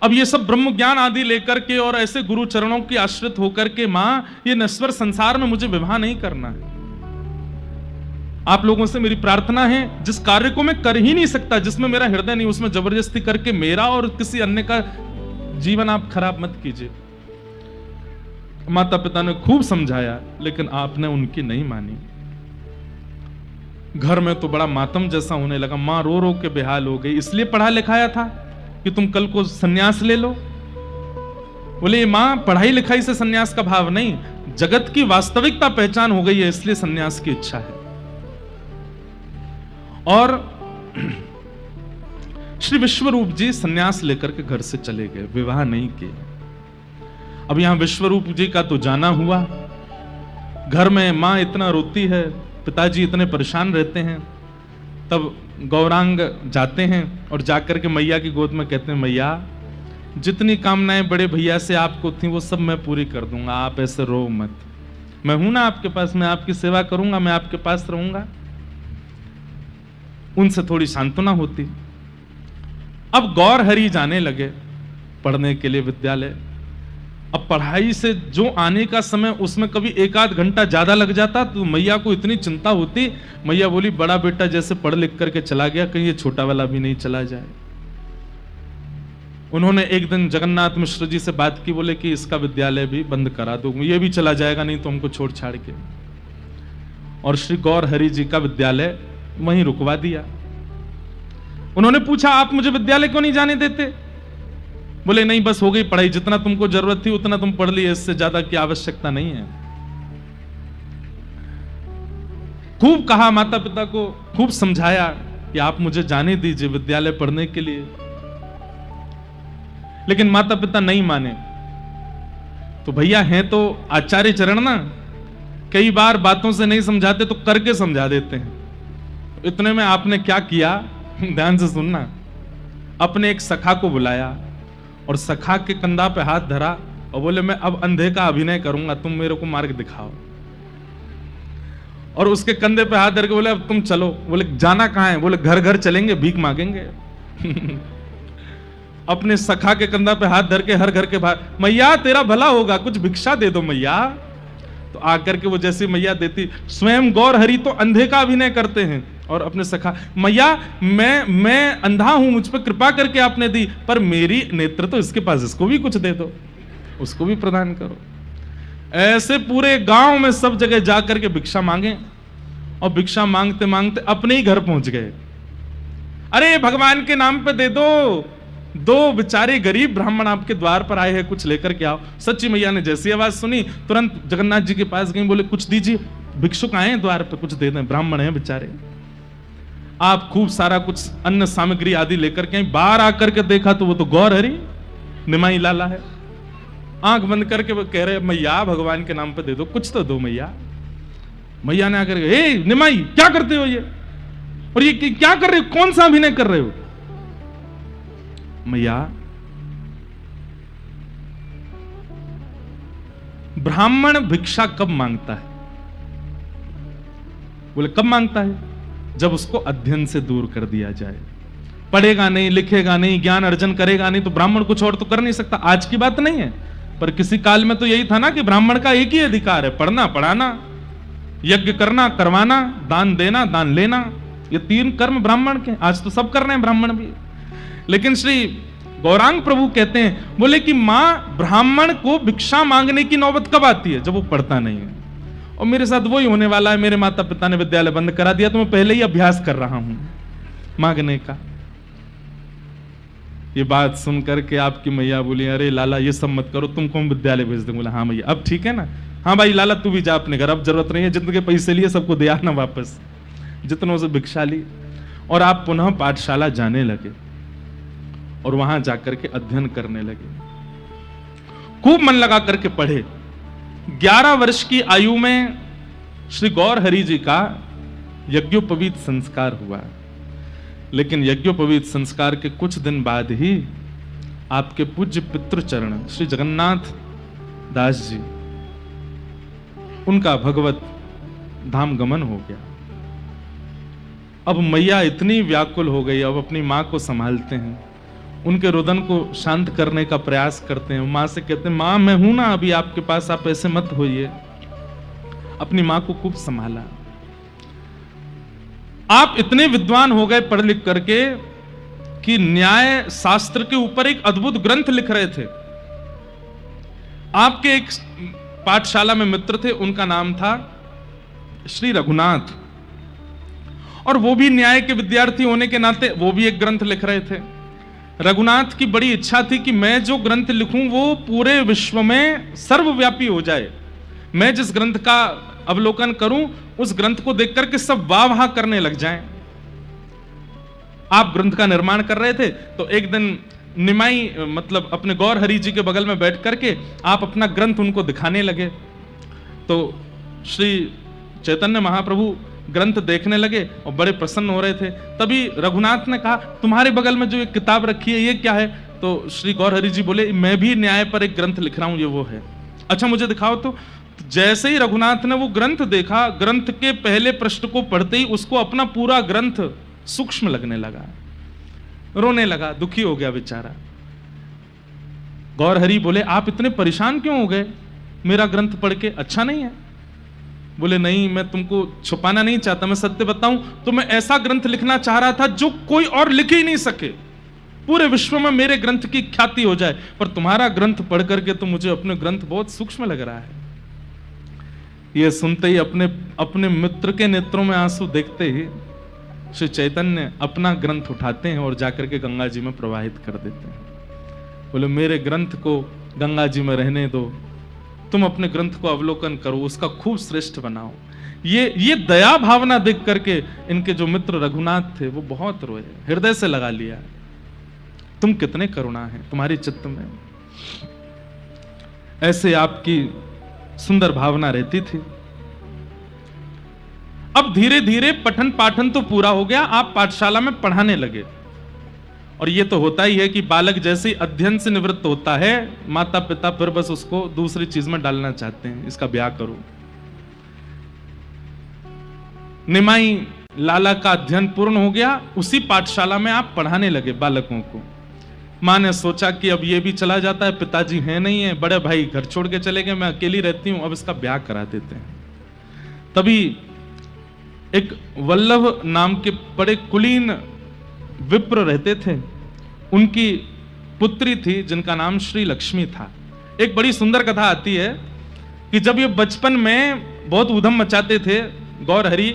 अब ये सब ब्रह्म ज्ञान आदि लेकर के और ऐसे गुरु चरणों की आश्रित होकर के, मां ये नश्वर संसार में मुझे विवाह नहीं करना है। आप लोगों से मेरी प्रार्थना है, जिस कार्य को मैं कर ही नहीं सकता, जिसमें मेरा हृदय नहीं, उसमें जबरदस्ती करके मेरा और किसी अन्य का जीवन आप खराब मत कीजिए। माता पिता ने खूब समझाया, लेकिन आपने उनकी नहीं मानी। घर में तो बड़ा मातम जैसा होने लगा, मां रो रो के बेहाल हो गई। इसलिए पढ़ा लिखाया था कि तुम कल को सन्यास ले लो। बोले मां पढ़ाई लिखाई से सन्यास का भाव नहीं, जगत की वास्तविकता पहचान हो गई है, इसलिए सन्यास की इच्छा है। और श्री विश्वरूप जी सन्यास लेकर के घर से चले गए, विवाह नहीं किए। अब यहां विश्वरूप जी का तो जाना हुआ, घर में मां इतना रोती है, पिताजी इतने परेशान रहते हैं। तब गौरांग जाते हैं और जाकर के मैया की गोद में कहते हैं, मैया जितनी कामनाएं बड़े भैया से आपको थी वो सब मैं पूरी कर दूंगा, आप ऐसे रो मत, मैं हूं ना आपके पास, मैं आपकी सेवा करूंगा, मैं आपके पास रहूंगा। उनसे थोड़ी सांत्वना होती। अब गौर हरि जाने लगे पढ़ने के लिए विद्यालय। अब पढ़ाई से जो आने का समय, उसमें कभी एक आध घंटा ज्यादा लग जाता तो मैया को इतनी चिंता होती। मैया बोली बड़ा बेटा जैसे पढ़ लिख करके चला गया, कहीं ये छोटा वाला भी नहीं चला जाए। उन्होंने एक दिन जगन्नाथ मिश्र जी से बात की, बोले कि इसका विद्यालय भी बंद करा दो, ये भी चला जाएगा नहीं तो हमको छोड़ छाड़ के। और श्री गौर हरि जी का विद्यालय वहीं रुकवा दिया। उन्होंने पूछा आप मुझे विद्यालय क्यों नहीं जाने देते? बोले नहीं बस हो गई पढ़ाई, जितना तुमको जरूरत थी उतना तुम पढ़ लिए, इससे ज्यादा की आवश्यकता नहीं है। खूब कहा माता पिता को, खूब समझाया कि आप मुझे जाने दीजिए विद्यालय पढ़ने के लिए, लेकिन माता पिता नहीं माने। तो भैया हैं तो आचार्य चरण ना, कई बार बातों से नहीं समझाते तो करके समझा देते हैं। इतने में आपने क्या किया, ध्यान से सुनना। अपने एक सखा को बुलाया और सखा के कंधा पे हाथ धरा और बोले मैं अब अंधे का अभिनय करूंगा, तुम मेरे को मार्ग दिखाओ। और उसके कंधे पे हाथ धर के बोले अब तुम चलो। बोले जाना कहां है? बोले घर घर चलेंगे, भीख मांगेंगे। अपने सखा के कंधा पे हाथ धर के हर घर के बाहर, मैया तेरा भला होगा, कुछ भिक्षा दे दो मैया। तो आकर के वो जैसी मैया देती, स्वयं गौर हरि तो अंधे का अभिनय करते हैं और अपने सखा, मैया मैं अंधा हूं, मुझ पर कृपा करके आपने दी, पर मेरी नेत्र तो इसके पास, इसको भी कुछ दे दो, उसको भी प्रदान करो। ऐसे पूरे गांव में सब जगह जाकर के भिक्षा मांगे और भिक्षा मांगते मांगते अपने ही घर पहुंच गए। अरे भगवान के नाम पे दे दो बेचारे गरीब ब्राह्मण आपके द्वार पर आए हैं, कुछ लेकर के आओ। सच्ची मैया ने जैसी आवाज सुनी तुरंत जगन्नाथ जी के पास गई, बोले कुछ दीजिए, भिक्षुक आए हैं द्वार पे, कुछ दे दें, ब्राह्मण हैं बेचारे। आप खूब सारा कुछ अन्न सामग्री आदि लेकर के बाहर आकर के देखा तो वो तो गौर हरि निमाई लाला है। आंख बंद करके वो कह रहे मैया भगवान के नाम पे दे दो, कुछ तो दो मैया। मैया ने आकर ए निमाई क्या करते हो ये, और ये क्या कर रहे हो, कौन सा अभिनय कर रहे हो? मैया ब्राह्मण भिक्षा कब मांगता है? बोले कब मांगता है? जब उसको अध्ययन से दूर कर दिया जाए। पढ़ेगा नहीं, लिखेगा नहीं, ज्ञान अर्जन करेगा नहीं तो ब्राह्मण कुछ और तो कर नहीं सकता। आज की बात नहीं है, पर किसी काल में तो यही था ना कि ब्राह्मण का एक ही अधिकार है, पढ़ना पढ़ाना, यज्ञ करना करवाना, दान देना दान लेना, ये 3 कर्म ब्राह्मण के। आज तो सब कर रहे हैं ब्राह्मण भी। लेकिन श्री गौरांग प्रभु कहते हैं, बोले कि मां ब्राह्मण को भिक्षा मांगने की नौबत कब आती है? जब वो पढ़ता नहीं है। और मेरे साथ वही होने वाला है, मेरे माता पिता ने विद्यालय बंद करा दिया तो मैं पहले ही अभ्यास कर रहा हूं मांगने का। ये बात सुन करके आपकी मैया बोली अरे लाला ये सब मत करो, तुमको हम विद्यालय भेज देंगे। बोला हाँ मैया अब ठीक है ना, हाँ भाई लाला तू भी जा अपने घर, अब जरूरत नहीं है, जितने पैसे लिए सबको दिया ना वापस, जितनों से भिक्षा ली। और आप पुनः पाठशाला जाने लगे और वहां जाकर के अध्ययन करने लगे, खूब मन लगा करके पढ़े। 11 वर्ष की आयु में श्री गौर हरि जी का यज्ञोपवीत संस्कार हुआ। लेकिन यज्ञोपवीत संस्कार के कुछ दिन बाद ही आपके पूज्य पितृचरण श्री जगन्नाथ दास जी, उनका भगवत धाम गमन हो गया। अब मैया इतनी व्याकुल हो गई, अब अपनी मां को संभालते हैं, उनके रुदन को शांत करने का प्रयास करते हैं। मां से कहते हैं मां मैं हूं ना अभी आपके पास, आप ऐसे मत होइए। अपनी मां को खूब संभाला। आप इतने विद्वान हो गए पढ़ लिख करके कि न्याय शास्त्र के ऊपर एक अद्भुत ग्रंथ लिख रहे थे। आपके एक पाठशाला में मित्र थे, उनका नाम था श्री रघुनाथ, और वो भी न्याय के विद्यार्थी होने के नाते वो भी एक ग्रंथ लिख रहे थे। रघुनाथ की बड़ी इच्छा थी कि मैं जो ग्रंथ लिखूं वो पूरे विश्व में सर्वव्यापी हो जाए। मैं जिस ग्रंथ का अवलोकन करूं उस ग्रंथ को देख करके सब वाह वाह करने लग जाएं। आप ग्रंथ का निर्माण कर रहे थे तो एक दिन निमाई मतलब अपने गौर हरि जी के बगल में बैठ करके आप अपना ग्रंथ उनको दिखाने लगे। तो श्री चैतन्य महाप्रभु ग्रंथ देखने लगे और बड़े प्रसन्न हो रहे थे। तभी रघुनाथ ने कहा तुम्हारे बगल में जो एक किताब रखी है ये क्या है? तो श्री गौर हरि जी बोले मैं भी न्याय पर एक ग्रंथ लिख रहा हूं, ये वो है। अच्छा मुझे दिखाओ। तो जैसे ही रघुनाथ ने वो ग्रंथ देखा, ग्रंथ के पहले पृष्ठ को पढ़ते ही उसको अपना पूरा ग्रंथ सूक्ष्म लगने लगा, रोने लगा, दुखी हो गया बेचारा। गौर हरि बोले आप इतने परेशान क्यों हो गए? मेरा ग्रंथ पढ़ के अच्छा नहीं है? बोले नहीं, मैं तुमको छुपाना नहीं चाहता, मैं सत्य बताऊं तो मैं ऐसा ग्रंथ लिखना चाह रहा था जो कोई और लिख ही नहीं सके, पूरे विश्व में मेरे ग्रंथ की ख्याति हो जाए। पर तुम्हारा ग्रंथ पढ़ करके तो मुझे अपने ग्रंथ बहुत सूक्ष्म लग रहा है। यह सुनते ही अपने मित्र के नेत्रों में आंसू देखते ही श्री चैतन्य अपना ग्रंथ उठाते हैं और जाकर के गंगा जी में प्रवाहित कर देते हैं। बोले मेरे ग्रंथ को गंगा जी में रहने दो, तुम अपने ग्रंथ को अवलोकन करो, उसका खूब श्रेष्ठ बनाओ। ये दया भावना देख करके इनके जो मित्र रघुनाथ थे वो बहुत रोए, हृदय से लगा लिया। तुम कितने करुणा है तुम्हारी चित्त में। ऐसे आपकी सुंदर भावना रहती थी। अब धीरे धीरे पठन पाठन तो पूरा हो गया, आप पाठशाला में पढ़ाने लगे। और ये तो होता ही है कि बालक जैसे अध्ययन से निवृत्त होता है, माता पिता फिर बस उसको दूसरी चीज में डालना चाहते हैं, इसका ब्याह करो। निमाई लाला का अध्ययन पूर्ण हो गया, उसी पाठशाला में आप पढ़ाने लगे बालकों को। माँ ने सोचा कि अब ये भी चला जाता है, पिताजी है नहीं है, बड़े भाई घर छोड़ के चले गए, मैं अकेली रहती हूं, अब इसका ब्याह करा देते हैं। तभी एक वल्लभ नाम के बड़े कुलीन विप्र रहते थे, उनकी पुत्री थी जिनका नाम श्री लक्ष्मी था। एक बड़ी सुंदर कथा आती है कि जब ये बचपन में बहुत ऊधम मचाते थे गौर हरि,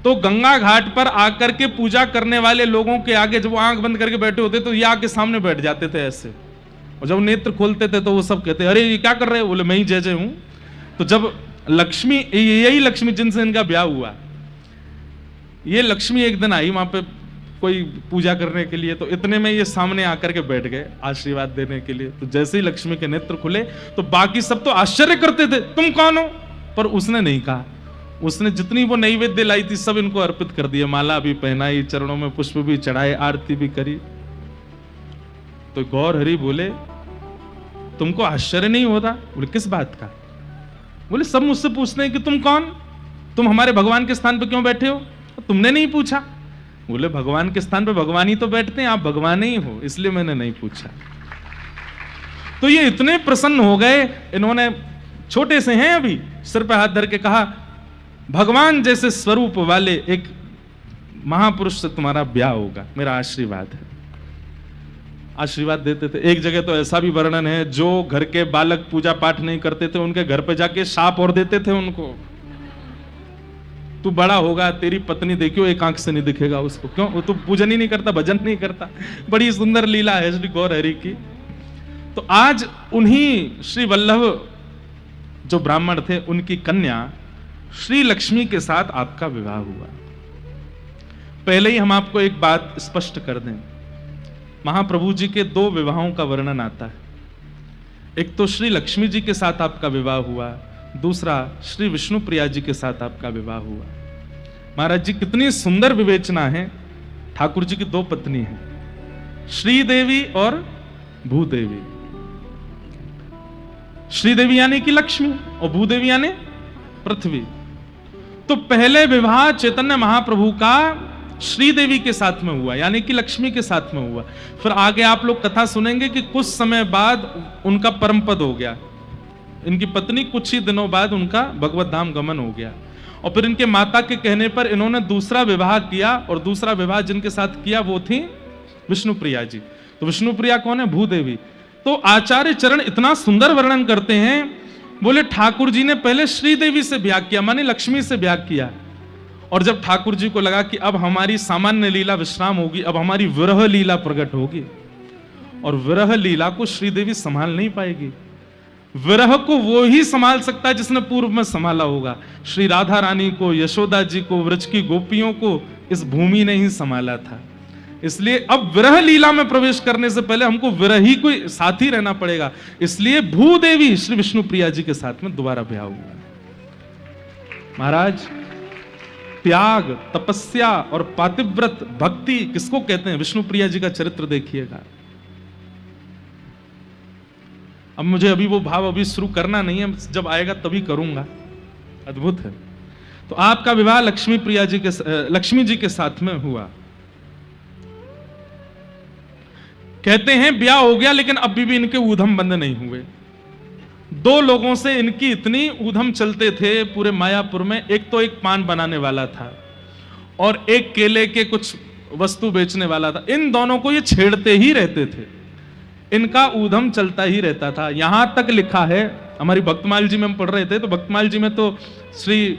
तो गंगा घाट पर आकर के पूजा करने वाले लोगों के आगे जब वो आंख बंद करके बैठे होते तो ये आके सामने बैठ जाते थे ऐसे, और जब नेत्र खोलते थे तो वो सब कहते अरे ये क्या कर रहे हो, बोले मैं ही जय जय हूं। तो जब लक्ष्मी, यही लक्ष्मी जिनसे इनका ब्याह हुआ, ये लक्ष्मी एक दिन आई वहां पे कोई पूजा करने के लिए, तो इतने में ये सामने आकर के बैठ गए आशीर्वाद देने के लिए। तो जैसे ही लक्ष्मी के नेत्र खुले तो बाकी सब तो आश्चर्य करते थे, तुम कौन हो, पर उसने नहीं कहा। उसने जितनी वो नैवेद्य लाई थी सब इनको अर्पित कर दिया, माला भी पहनाई, चरणों में पुष्प भी चढ़ाए, आरती भी करी। तो गौर हरि बोले तुमको आश्चर्य नहीं होता? बोले किस बात का? बोले सब मुझसे पूछते हैं कि तुम कौन, तुम हमारे भगवान के स्थान पे क्यों बैठे हो, तुमने नहीं पूछा। बोले भगवान के स्थान पे भगवान ही तो बैठते हैं, आप भगवान ही हो, इसलिए मैंने नहीं पूछा। तो ये इतने प्रसन्न हो गए, इन्होंने छोटे से हैं अभी, सिर पे हाथ धर के कहा भगवान जैसे स्वरूप वाले एक महापुरुष से तुम्हारा ब्याह होगा, मेरा आशीर्वाद है। आशीर्वाद देते थे। एक जगह तो ऐसा भी वर्णन है, जो घर के बालक पूजा पाठ नहीं करते थे उनके घर पे जाके शाप और देते थे उनको, तू बड़ा होगा तेरी पत्नी देखियो एक आंख से नहीं दिखेगा उसको, क्यों, वो तो पूजन ही नहीं करता, भजन नहीं करता। बड़ी सुंदर लीला है श्री गौर हरि की। तो आज उन्हीं श्री वल्लभ जो ब्राह्मण थे उनकी कन्या श्री लक्ष्मी के साथ आपका विवाह हुआ। पहले ही हम आपको एक बात स्पष्ट कर दें, महाप्रभु जी के दो विवाहों का वर्णन आता है। एक तो श्री लक्ष्मी जी के साथ आपका विवाह हुआ, दूसरा श्री विष्णु प्रिया जी के साथ आपका विवाह हुआ। महाराज जी कितनी सुंदर विवेचना है। ठाकुर जी की दो पत्नी हैं, श्रीदेवी और भूदेवी। श्रीदेवी यानी कि लक्ष्मी और भूदेवी यानी पृथ्वी। तो पहले विवाह चैतन्य महाप्रभु का श्रीदेवी के साथ में हुआ, यानी कि लक्ष्मी के साथ में हुआ। फिर आगे आप लोग कथा सुनेंगे कि कुछ समय बाद उनका परम पद हो गया, इनकी पत्नी कुछ ही दिनों बाद उनका भगवत धाम गमन हो गया। और फिर इनके माता के कहने पर इन्होंने दूसरा विवाह किया, और दूसरा विवाह जिनके साथ किया वो थी विष्णु प्रिया जी। तो विष्णु प्रिया कौन है? भूदेवी। तो आचार्य चरण इतना सुंदर वर्णन करते हैं, बोले ठाकुर जी ने पहले श्रीदेवी से ब्याह किया, माने लक्ष्मी से ब्याह किया, और जब ठाकुर जी को लगा कि अब हमारी सामान्य लीला विश्राम होगी, अब हमारी विरह लीला प्रकट होगी, और विरह लीला को श्रीदेवी संभाल नहीं पाएगी। विरह को वो ही संभाल सकता है जिसने पूर्व में संभाला होगा। श्री राधा रानी को, यशोदा जी को, व्रज की गोपियों को इस भूमि ने ही संभाला था। इसलिए अब विरह लीला में प्रवेश करने से पहले हमको विरही कोई साथी रहना पड़ेगा। इसलिए भूदेवी श्री विष्णु प्रिया जी के साथ में दोबारा ब्याह हुआ। महाराज, त्याग, तपस्या और पातिव्रत भक्ति किसको कहते हैं? विष्णु प्रिया जी का चरित्र देखिएगा। अब मुझे अभी वो भाव अभी शुरू करना नहीं है, जब आएगा तभी करूंगा। अद्भुत है। तो आपका विवाह लक्ष्मी जी के साथ में हुआ। कहते हैं ब्याह हो गया, लेकिन अभी भी इनके ऊधम बंद नहीं हुए। दो लोगों से इनकी इतनी ऊधम चलते थे पूरे मायापुर में। एक तो एक पान बनाने वाला था और एक केले के कुछ वस्तु बेचने वाला था। इन दोनों को ये छेड़ते ही रहते थे, इनका ऊधम चलता ही रहता था। यहां तक लिखा है, हमारी भक्तमाल जी में हम पढ़ रहे थे, तो भक्तमाल जी में तो श्री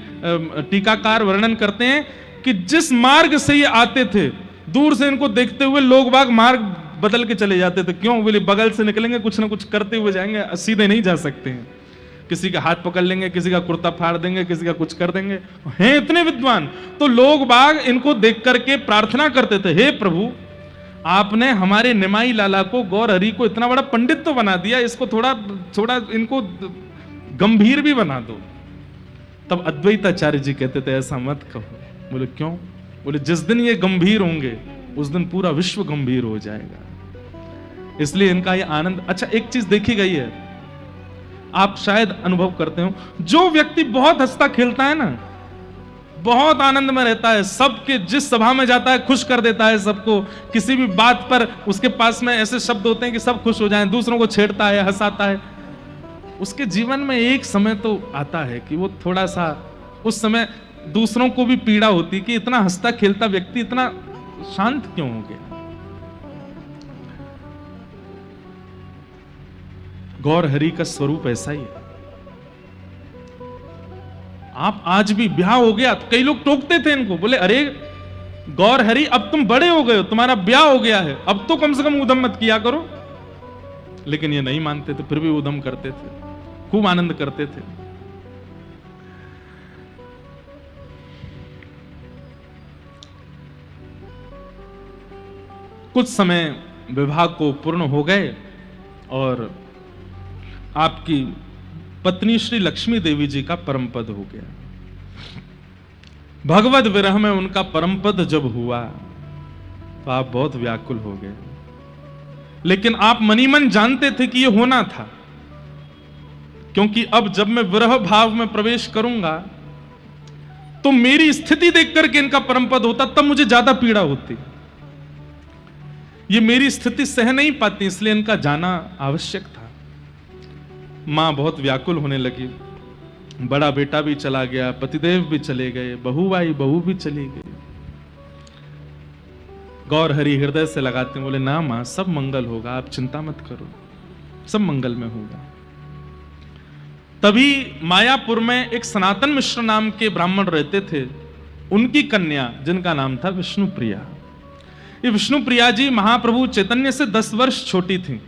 टीकाकार वर्णन करते हैं कि जिस मार्ग से ये आते थे, दूर से इनको देखते हुए लोग बाग मार्ग बदल के चले जाते थे। क्यों? बोले बगल से निकलेंगे, कुछ ना कुछ करते हुए जाएंगे, सीधे नहीं जा सकते हैं। किसी का हाथ पकड़ लेंगे, किसी का कुर्ता फाड़ देंगे, किसी का कुछ कर देंगे। हैं इतने विद्वान, तो लोग बाग इनको देख करके प्रार्थना करते थे, हे प्रभु आपने हमारे निमाई लाला को, गौर हरि को इतना बड़ा पंडित तो बना दिया, इसको थोड़ा थोड़ा इनको गंभीर भी बना दो। तब अद्वैताचार्य जी कहते थे ऐसा मत कहो। बोले क्यों? बोले जिस दिन ये गंभीर होंगे उस दिन पूरा विश्व गंभीर हो जाएगा, इसलिए इनका ये आनंद। अच्छा, एक चीज देखी गई है, आप शायद अनुभव करते हो, जो व्यक्ति बहुत हंसता खेलता है ना, बहुत आनंद में रहता है, सबके जिस सभा में जाता है खुश कर देता है सबको, किसी भी बात पर उसके पास में ऐसे शब्द होते हैं कि सब खुश हो जाएं, दूसरों को छेड़ता है, हंसाता है, उसके जीवन में एक समय तो आता है कि वो थोड़ा सा उस समय दूसरों को भी पीड़ा होती कि इतना हंसता खेलता व्यक्ति इतना शांत क्यों हो गया। गौर हरि का स्वरूप ऐसा ही है। आप आज भी ब्याह हो गया तो कई लोग टोकते थे इनको, बोले अरे गौर हरि अब तुम बड़े हो गए हो, तुम्हारा ब्याह हो गया है, अब तो कम से कम उधम मत किया करो। लेकिन ये नहीं मानते थे, फिर भी उधम करते थे, खूब आनंद करते थे। कुछ समय विवाह को पूर्ण हो गए और आपकी पत्नी श्री लक्ष्मी देवी जी का परम पद हो गया। भगवत विरह में उनका परम पद जब हुआ तो आप बहुत व्याकुल हो गए, लेकिन आप मनी मन जानते थे कि यह होना था, क्योंकि अब जब मैं विरह भाव में प्रवेश करूंगा तो मेरी स्थिति देख करके इनका परम पद होता, तब मुझे ज्यादा पीड़ा होती। ये मेरी स्थिति सह नहीं पाती, इसलिए इनका जाना आवश्यक था। मां बहुत व्याकुल होने लगी, बड़ा बेटा भी चला गया, पतिदेव भी चले गए, बहू आई, बहू भी चली गई। गौर हरि हृदय से लगाते बोले ना मां, सब मंगल होगा, आप चिंता मत करो, सब मंगल में होगा। तभी मायापुर में एक सनातन मिश्र नाम के ब्राह्मण रहते थे, उनकी कन्या जिनका नाम था विष्णुप्रिया। ये विष्णुप्रिया जी महाप्रभु चैतन्य से 10 वर्ष छोटी थी,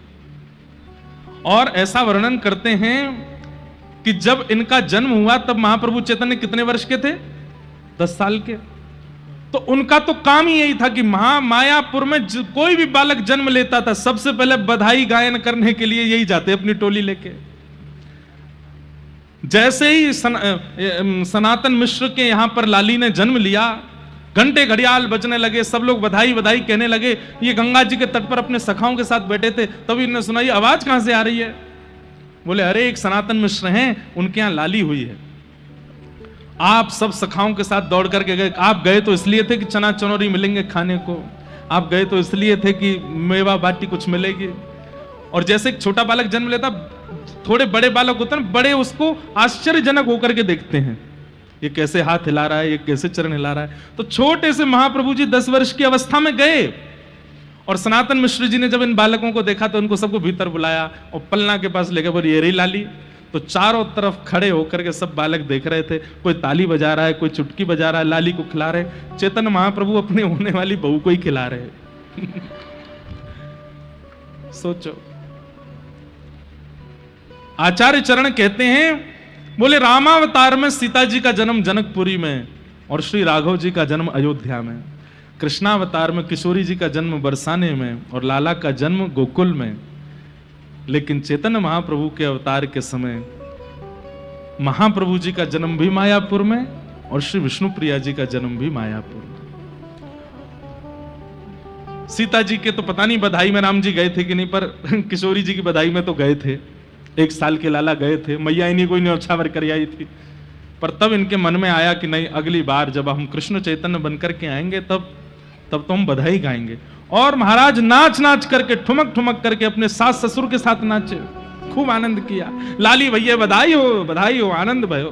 और ऐसा वर्णन करते हैं कि जब इनका जन्म हुआ तब महाप्रभु चैतन्य कितने वर्ष के थे? 10 साल के। तो उनका तो काम ही यही था कि मायापुर में कोई भी बालक जन्म लेता था, सबसे पहले बधाई गायन करने के लिए यही जाते अपनी टोली लेके। जैसे ही सनातन मिश्र के यहां पर लाली ने जन्म लिया, घंटे घड़ियाल बजने लगे, सब लोग बधाई बधाई कहने लगे। ये गंगा जी के तट पर अपने सखाओं के साथ बैठे थे, तभी इन्होंने सुना ये आवाज कहां से आ रही है। बोले अरे एक सनातन मिश्र हैं, उनके यहां लाली हुई है। आप सब सखाओं के साथ दौड़ करके गए। आप गए तो इसलिए थे कि चना चनौरी मिलेंगे खाने को, आप गए तो इसलिए थे कि मेवा बाटी कुछ मिलेगी। और जैसे एक छोटा बालक जन्म लेता, थोड़े बड़े बालक होते हैं, बड़े उसको आश्चर्यजनक होकर के देखते हैं, ये कैसे हाथ हिला रहा है, ये कैसे चरण हिला रहा है। तो छोटे से महाप्रभु जी 10 वर्ष की अवस्था में गए, और सनातन मिश्र जी ने जब इन बालकों को देखा तो उनको सबको भीतर बुलाया और पलना के पास लेकर बोले ये रही लाली। तो चारों तरफ खड़े होकर के सब बालक देख रहे थे, कोई ताली बजा रहा है, कोई चुटकी बजा रहा है, लाली को खिला रहे। चैतन्य महाप्रभु अपने होने वाली बहू को ही खिला रहे। सोचो। आचार्य चरण कहते हैं, बोले रामावतार में सीता जी का जन्म जनकपुरी में और श्री राघव जी का जन्म अयोध्या में, कृष्णावतार में किशोरी जी का जन्म बरसाने में और लाला का जन्म गोकुल में। लेकिन चैतन्य महाप्रभु के अवतार के समय महाप्रभु जी का जन्म भी मायापुर में और श्री विष्णुप्रिया जी का जन्म भी मायापुर में। सीता जी के तो पता नहीं बधाई में राम जी गए थे कि नहीं, पर किशोरी जी की बधाई में तो गए थे। 1 साल के लाला गए थे, मैया इन्हीं कोई न्यौछावर कर आई थी। पर तब इनके मन में आया कि नहीं, अगली बार जब हम कृष्ण चैतन्य बनकर के आएंगे तब तो हम बधाई गाएंगे। और महाराज नाच नाच करके, ठुमक ठुमक करके अपने सास ससुर के साथ नाचे, खूब आनंद किया। लाली भैया बधाई हो, आनंद भयो।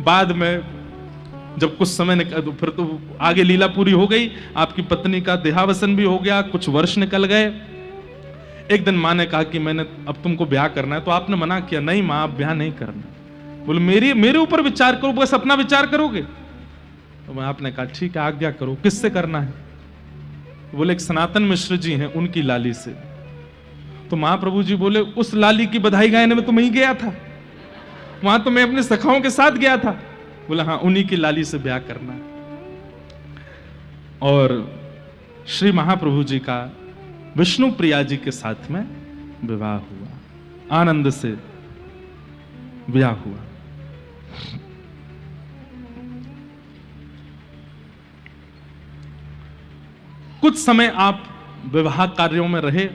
बाद में जब कुछ समय फिर तो आगे लीला पूरी हो गई, आपकी पत्नी का देहावसन भी हो गया, कुछ वर्ष निकल गए। एक दिन माँ ने कहा कि मैंने अब तुमको ब्याह करना है, तो आपने मना किया, नहीं माँ अब ब्याह नहीं करना। बोले मेरे ऊपर विचार करो, बस अपना विचार करोगे। तो आपने कहा ठीक है आज्ञा करो, किससे करना है? बोले एक सनातन मिश्र जी हैं, उनकी लाली से। तो महाप्रभु जी बोले उस लाली की बधाई गायने में तो मैं ही गया था, वहां तो मैं अपने सखाओं के साथ गया था। बोला हाँ उन्हीं की लाली से ब्याह करना है। और श्री महाप्रभु जी का विष्णु प्रिया जी के साथ में विवाह हुआ, आनंद से विवाह हुआ। कुछ समय आप विवाह कार्यों में रहे,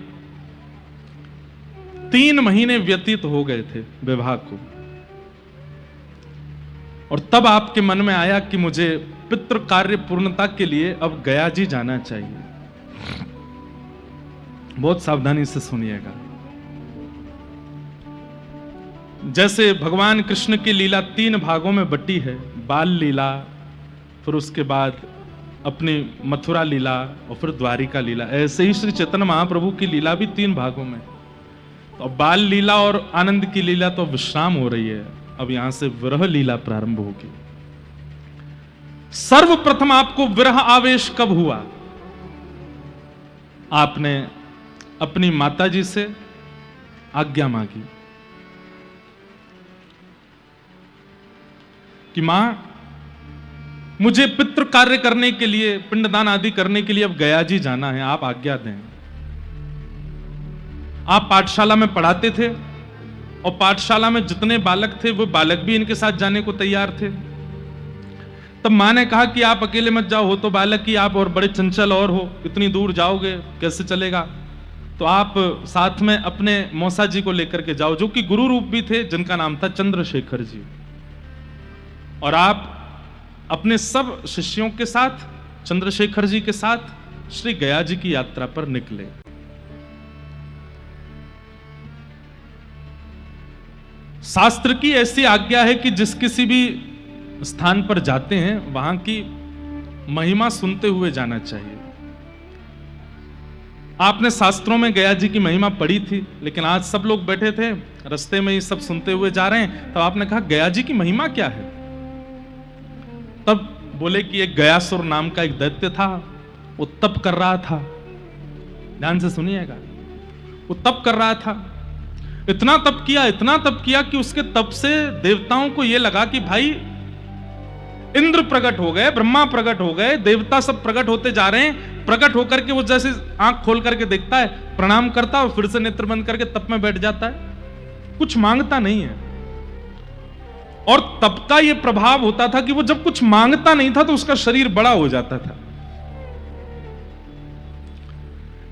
3 महीने व्यतीत हो गए थे विवाह को, और तब आपके मन में आया कि मुझे पितृ कार्य पूर्णता के लिए अब गया जी जाना चाहिए। बहुत सावधानी से सुनिएगा। जैसे भगवान कृष्ण की लीला 3 भागों में बटी है, बाल लीला, फिर उसके बाद अपनी मथुरा लीला और फिर द्वारिका लीला, ऐसे ही श्री चैतन्य महाप्रभु की लीला भी 3 भागों में। तो बाल लीला और आनंद की लीला तो विश्राम हो रही है, अब यहां से विरह लीला प्रारंभ होगी। सर्वप्रथम आपको विरह आवेश कब हुआ? आपने अपनी माताजी से आज्ञा मांगी कि मां, मुझे पितृ कार्य करने के लिए, पिंडदान आदि करने के लिए अब गया जी जाना है, आप आज्ञा दें। आप पाठशाला में पढ़ाते थे और पाठशाला में जितने बालक थे वो बालक भी इनके साथ जाने को तैयार थे। तब मां ने कहा कि आप अकेले मत जाओ, हो तो बालक ही आप और बड़े चंचल और हो, इतनी दूर जाओगे कैसे चलेगा? तो आप साथ में अपने मौसा जी को लेकर के जाओ, जो कि गुरु रूप भी थे, जिनका नाम था चंद्रशेखर जी, और आप अपने सब शिष्यों के साथ, चंद्रशेखर जी के साथ श्री गया जी की यात्रा पर निकले। शास्त्र की ऐसी आज्ञा है कि जिस किसी भी स्थान पर जाते हैं वहां की महिमा सुनते हुए जाना चाहिए। आपने शास्त्रों में गया जी की महिमा पढ़ी थी, लेकिन आज सब लोग बैठे थे रास्ते में ही सब सुनते हुए जा रहे हैं, तब आपने कहा गया जी की महिमा क्या है? तब बोले कि एक गयासुर नाम का एक दैत्य था, वो तप कर रहा था। ध्यान से सुनिएगा, वो तप कर रहा था, इतना तप किया कि उसके तप से देवताओं को यह लगा कि भाई इंद्र प्रकट हो गए, ब्रह्मा प्रकट हो गए, देवता सब प्रकट होते जा रहे हैं। प्रकट होकर के वो जैसे आंख खोल करके देखता है, प्रणाम करता है और फिर से नेत्र बंद करके तप में बैठ जाता है, कुछ मांगता नहीं है। और तप का यह प्रभाव होता था कि वो जब कुछ मांगता नहीं था तो उसका शरीर बड़ा हो जाता था।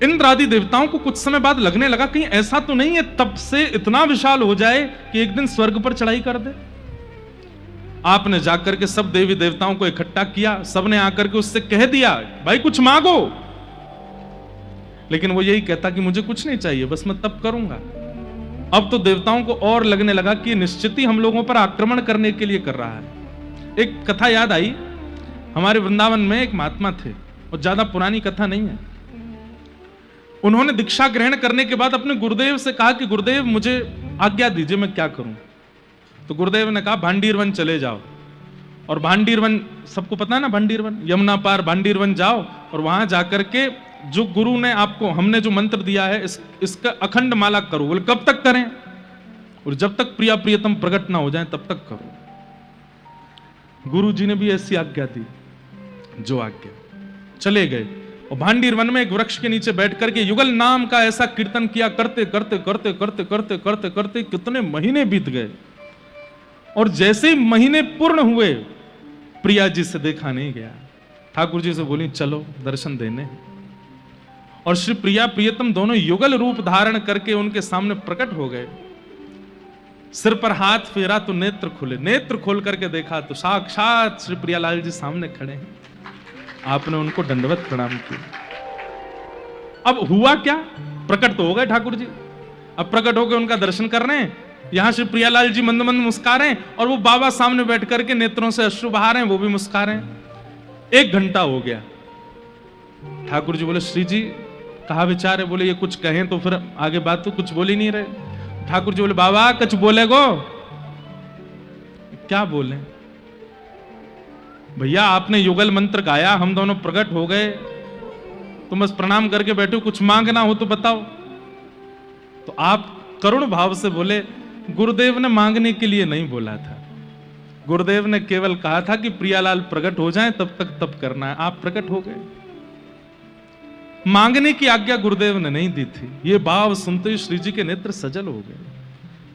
इंद्र आदि देवताओं को कुछ समय बाद लगने लगा कहीं ऐसा तो नहीं है तप से इतना विशाल हो जाए कि एक दिन स्वर्ग पर चढ़ाई कर दे। आपने जाकर के सब देवी देवताओं को इकट्ठा किया, सबने आकर के उससे कह दिया भाई कुछ मांगो, लेकिन वो यही कहता कि मुझे कुछ नहीं चाहिए, बस मैं तप करूंगा। अब तो देवताओं को और लगने लगा कि निश्चित ही हम लोगों पर आक्रमण करने के लिए कर रहा है। एक कथा याद आई, हमारे वृंदावन में एक महात्मा थे, और ज्यादा पुरानी कथा नहीं है। उन्होंने दीक्षा ग्रहण करने के बाद अपने गुरुदेव से कहा कि गुरुदेव मुझे आज्ञा दीजिए, मैं क्या करूं? तो गुरुदेव ने कहा भांडीरवन चले जाओ, और भांडीरवन सबको पता है ना, भांडीरवन यमुना पार भांडीरवन जाओ, और वहां जाकर के जो गुरु ने आपको, हमने जो मंत्र दिया है इसका अखंड माला करो। बोले कब तक करें? और जब तक प्रिया प्रियतम प्रकट ना हो जाए तब तक करो। गुरु जी ने भी ऐसी आज्ञा दी, जो आज्ञा। चले गए और भांडीरवन में एक वृक्ष के नीचे बैठ करके युगल नाम का ऐसा कीर्तन किया, करते करते करते करते करते करते करते कितने महीने बीत गए, और जैसे ही महीने पूर्ण हुए प्रिया जी से देखा नहीं गया। ठाकुर जी से बोली चलो दर्शन देने, और श्री प्रिया प्रियतम दोनों युगल रूप धारण करके उनके सामने प्रकट हो गए। सिर पर हाथ फेरा तो नेत्र खुले, नेत्र खोल करके देखा तो साक्षात श्री प्रियालाल जी सामने खड़े हैं। आपने उनको दंडवत प्रणाम किया। अब हुआ क्या? प्रकट तो हो गए ठाकुर जी, अब प्रकट होकर उनका दर्शन कर रहे हैं। यहां श्री प्रियालाल जी मंद मंद मुस्कुरा रहे हैं, और वो बाबा सामने बैठ करके नेत्रों से अश्रु बहा रहे हैं, वो भी मुस्कुरा रहे हैं। 1 घंटा हो गया। ठाकुर जी बोले श्री जी कहा विचार है? बोले ये कुछ कहें तो फिर आगे बात, तो कुछ बोल ही नहीं रहे। ठाकुर जी बोले बाबा कुछ बोले गो? क्या बोले भैया, आपने युगल मंत्र गाया, हम दोनों प्रकट हो गए, तुम बस प्रणाम करके बैठे हो, कुछ मांगना हो तो बताओ। तो आप करुण भाव से बोले गुरुदेव ने मांगने के लिए नहीं बोला था, गुरुदेव ने केवल कहा था कि प्रियालाल प्रकट हो जाएं तब तक तप करना है। आप प्रकट हो गए। मांगने की आज्ञा गुरुदेव ने नहीं दी थी। ये भाव सुनते ही श्री जी के नेत्र सजल हो गए।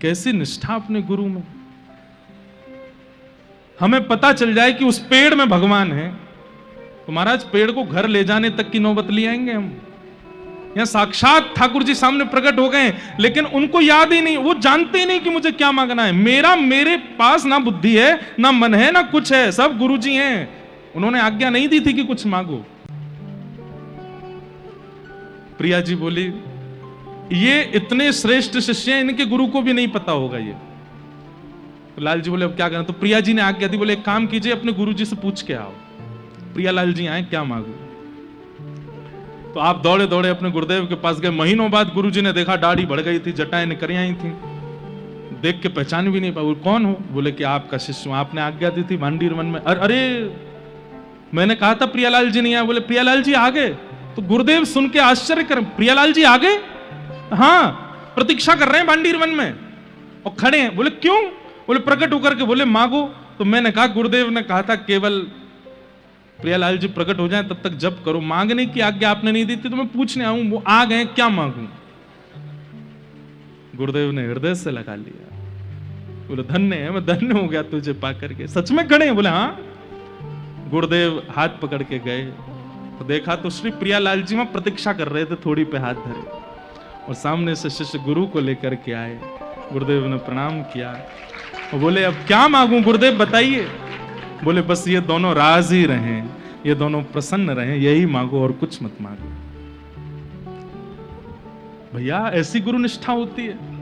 कैसी निष्ठा अपने गुरु में। हमें पता चल जाए कि उस पेड़ में भगवान है तो महाराज पेड़ को घर ले जाने तक की नौबत ले आएंगे हम। यहां साक्षात ठाकुर जी सामने प्रकट हो गए, लेकिन उनको याद ही नहीं, वो जानते ही नहीं कि मुझे क्या मांगना है। मेरे पास ना बुद्धि है, ना मन है, ना कुछ है, सब गुरु जी हैं। उन्होंने आज्ञा नहीं दी थी कि कुछ मांगो। प्रिया जी बोली, ये इतने श्रेष्ठ शिष्य हैं, इनके गुरु को भी नहीं पता होगा ये। तो लाल जी बोले अब क्या करना। तो प्रिया जी ने आज्ञा दी, बोले एक काम कीजिए, अपने गुरु जी से पूछ के आओ। प्रिया लाल जी आए, क्या मांगो। तो आप दौड़े दौड़े अपने गुरुदेव के पास गए। महीनों बाद गुरु जी ने देखा दाढ़ी बढ़ गई थी, जटाएं निकल आई थी, देख के पहचान भी नहीं पाए। कौन हो? बोले कि आपका शिष्य हूं, आपने आज्ञा दी थी भांडीर वन में। अरे मैंने कहा था प्रियालाल जी नहीं आए। बोले प्रियालाल जी आ गए। तो गुरुदेव सुन के आश्चर्य कर, प्रियालाल जी आ गए? हाँ, प्रतीक्षा कर रहे हैं भांडीर वन में और खड़े हैं। बोले क्यों? बोले प्रकट होकर के बोले मांगो। तो मैंने कहा गुरुदेव ने कहा था केवल प्रियालाल जी प्रकट हो जाए तब तक जप करो, मांगने की आज्ञा आपने नहीं दी थी तो मैं पूछने आऊं, वो आ गए, क्या मांगू। गुरुदेव ने हृदय से लगा लिया। बोले धन्य है, मैं धन्य हो गया तुझे पा करके। सच में खड़े हैं? बोले हाँ। गुरुदेव हाथ पकड़ के गए तो देखा तो श्री प्रियालाल जी वहां प्रतीक्षा कर रहे थे, थोड़ी पे हाथ धरे और सामने से शिष्य गुरु को लेकर के आए। गुरुदेव ने प्रणाम किया और बोले अब क्या मांगू गुरुदेव बताइए। बोले बस ये दोनों राजी रहें, ये दोनों प्रसन्न रहें, यही मांगो और कुछ मत मांगो। भैया ऐसी गुरु निष्ठा होती है।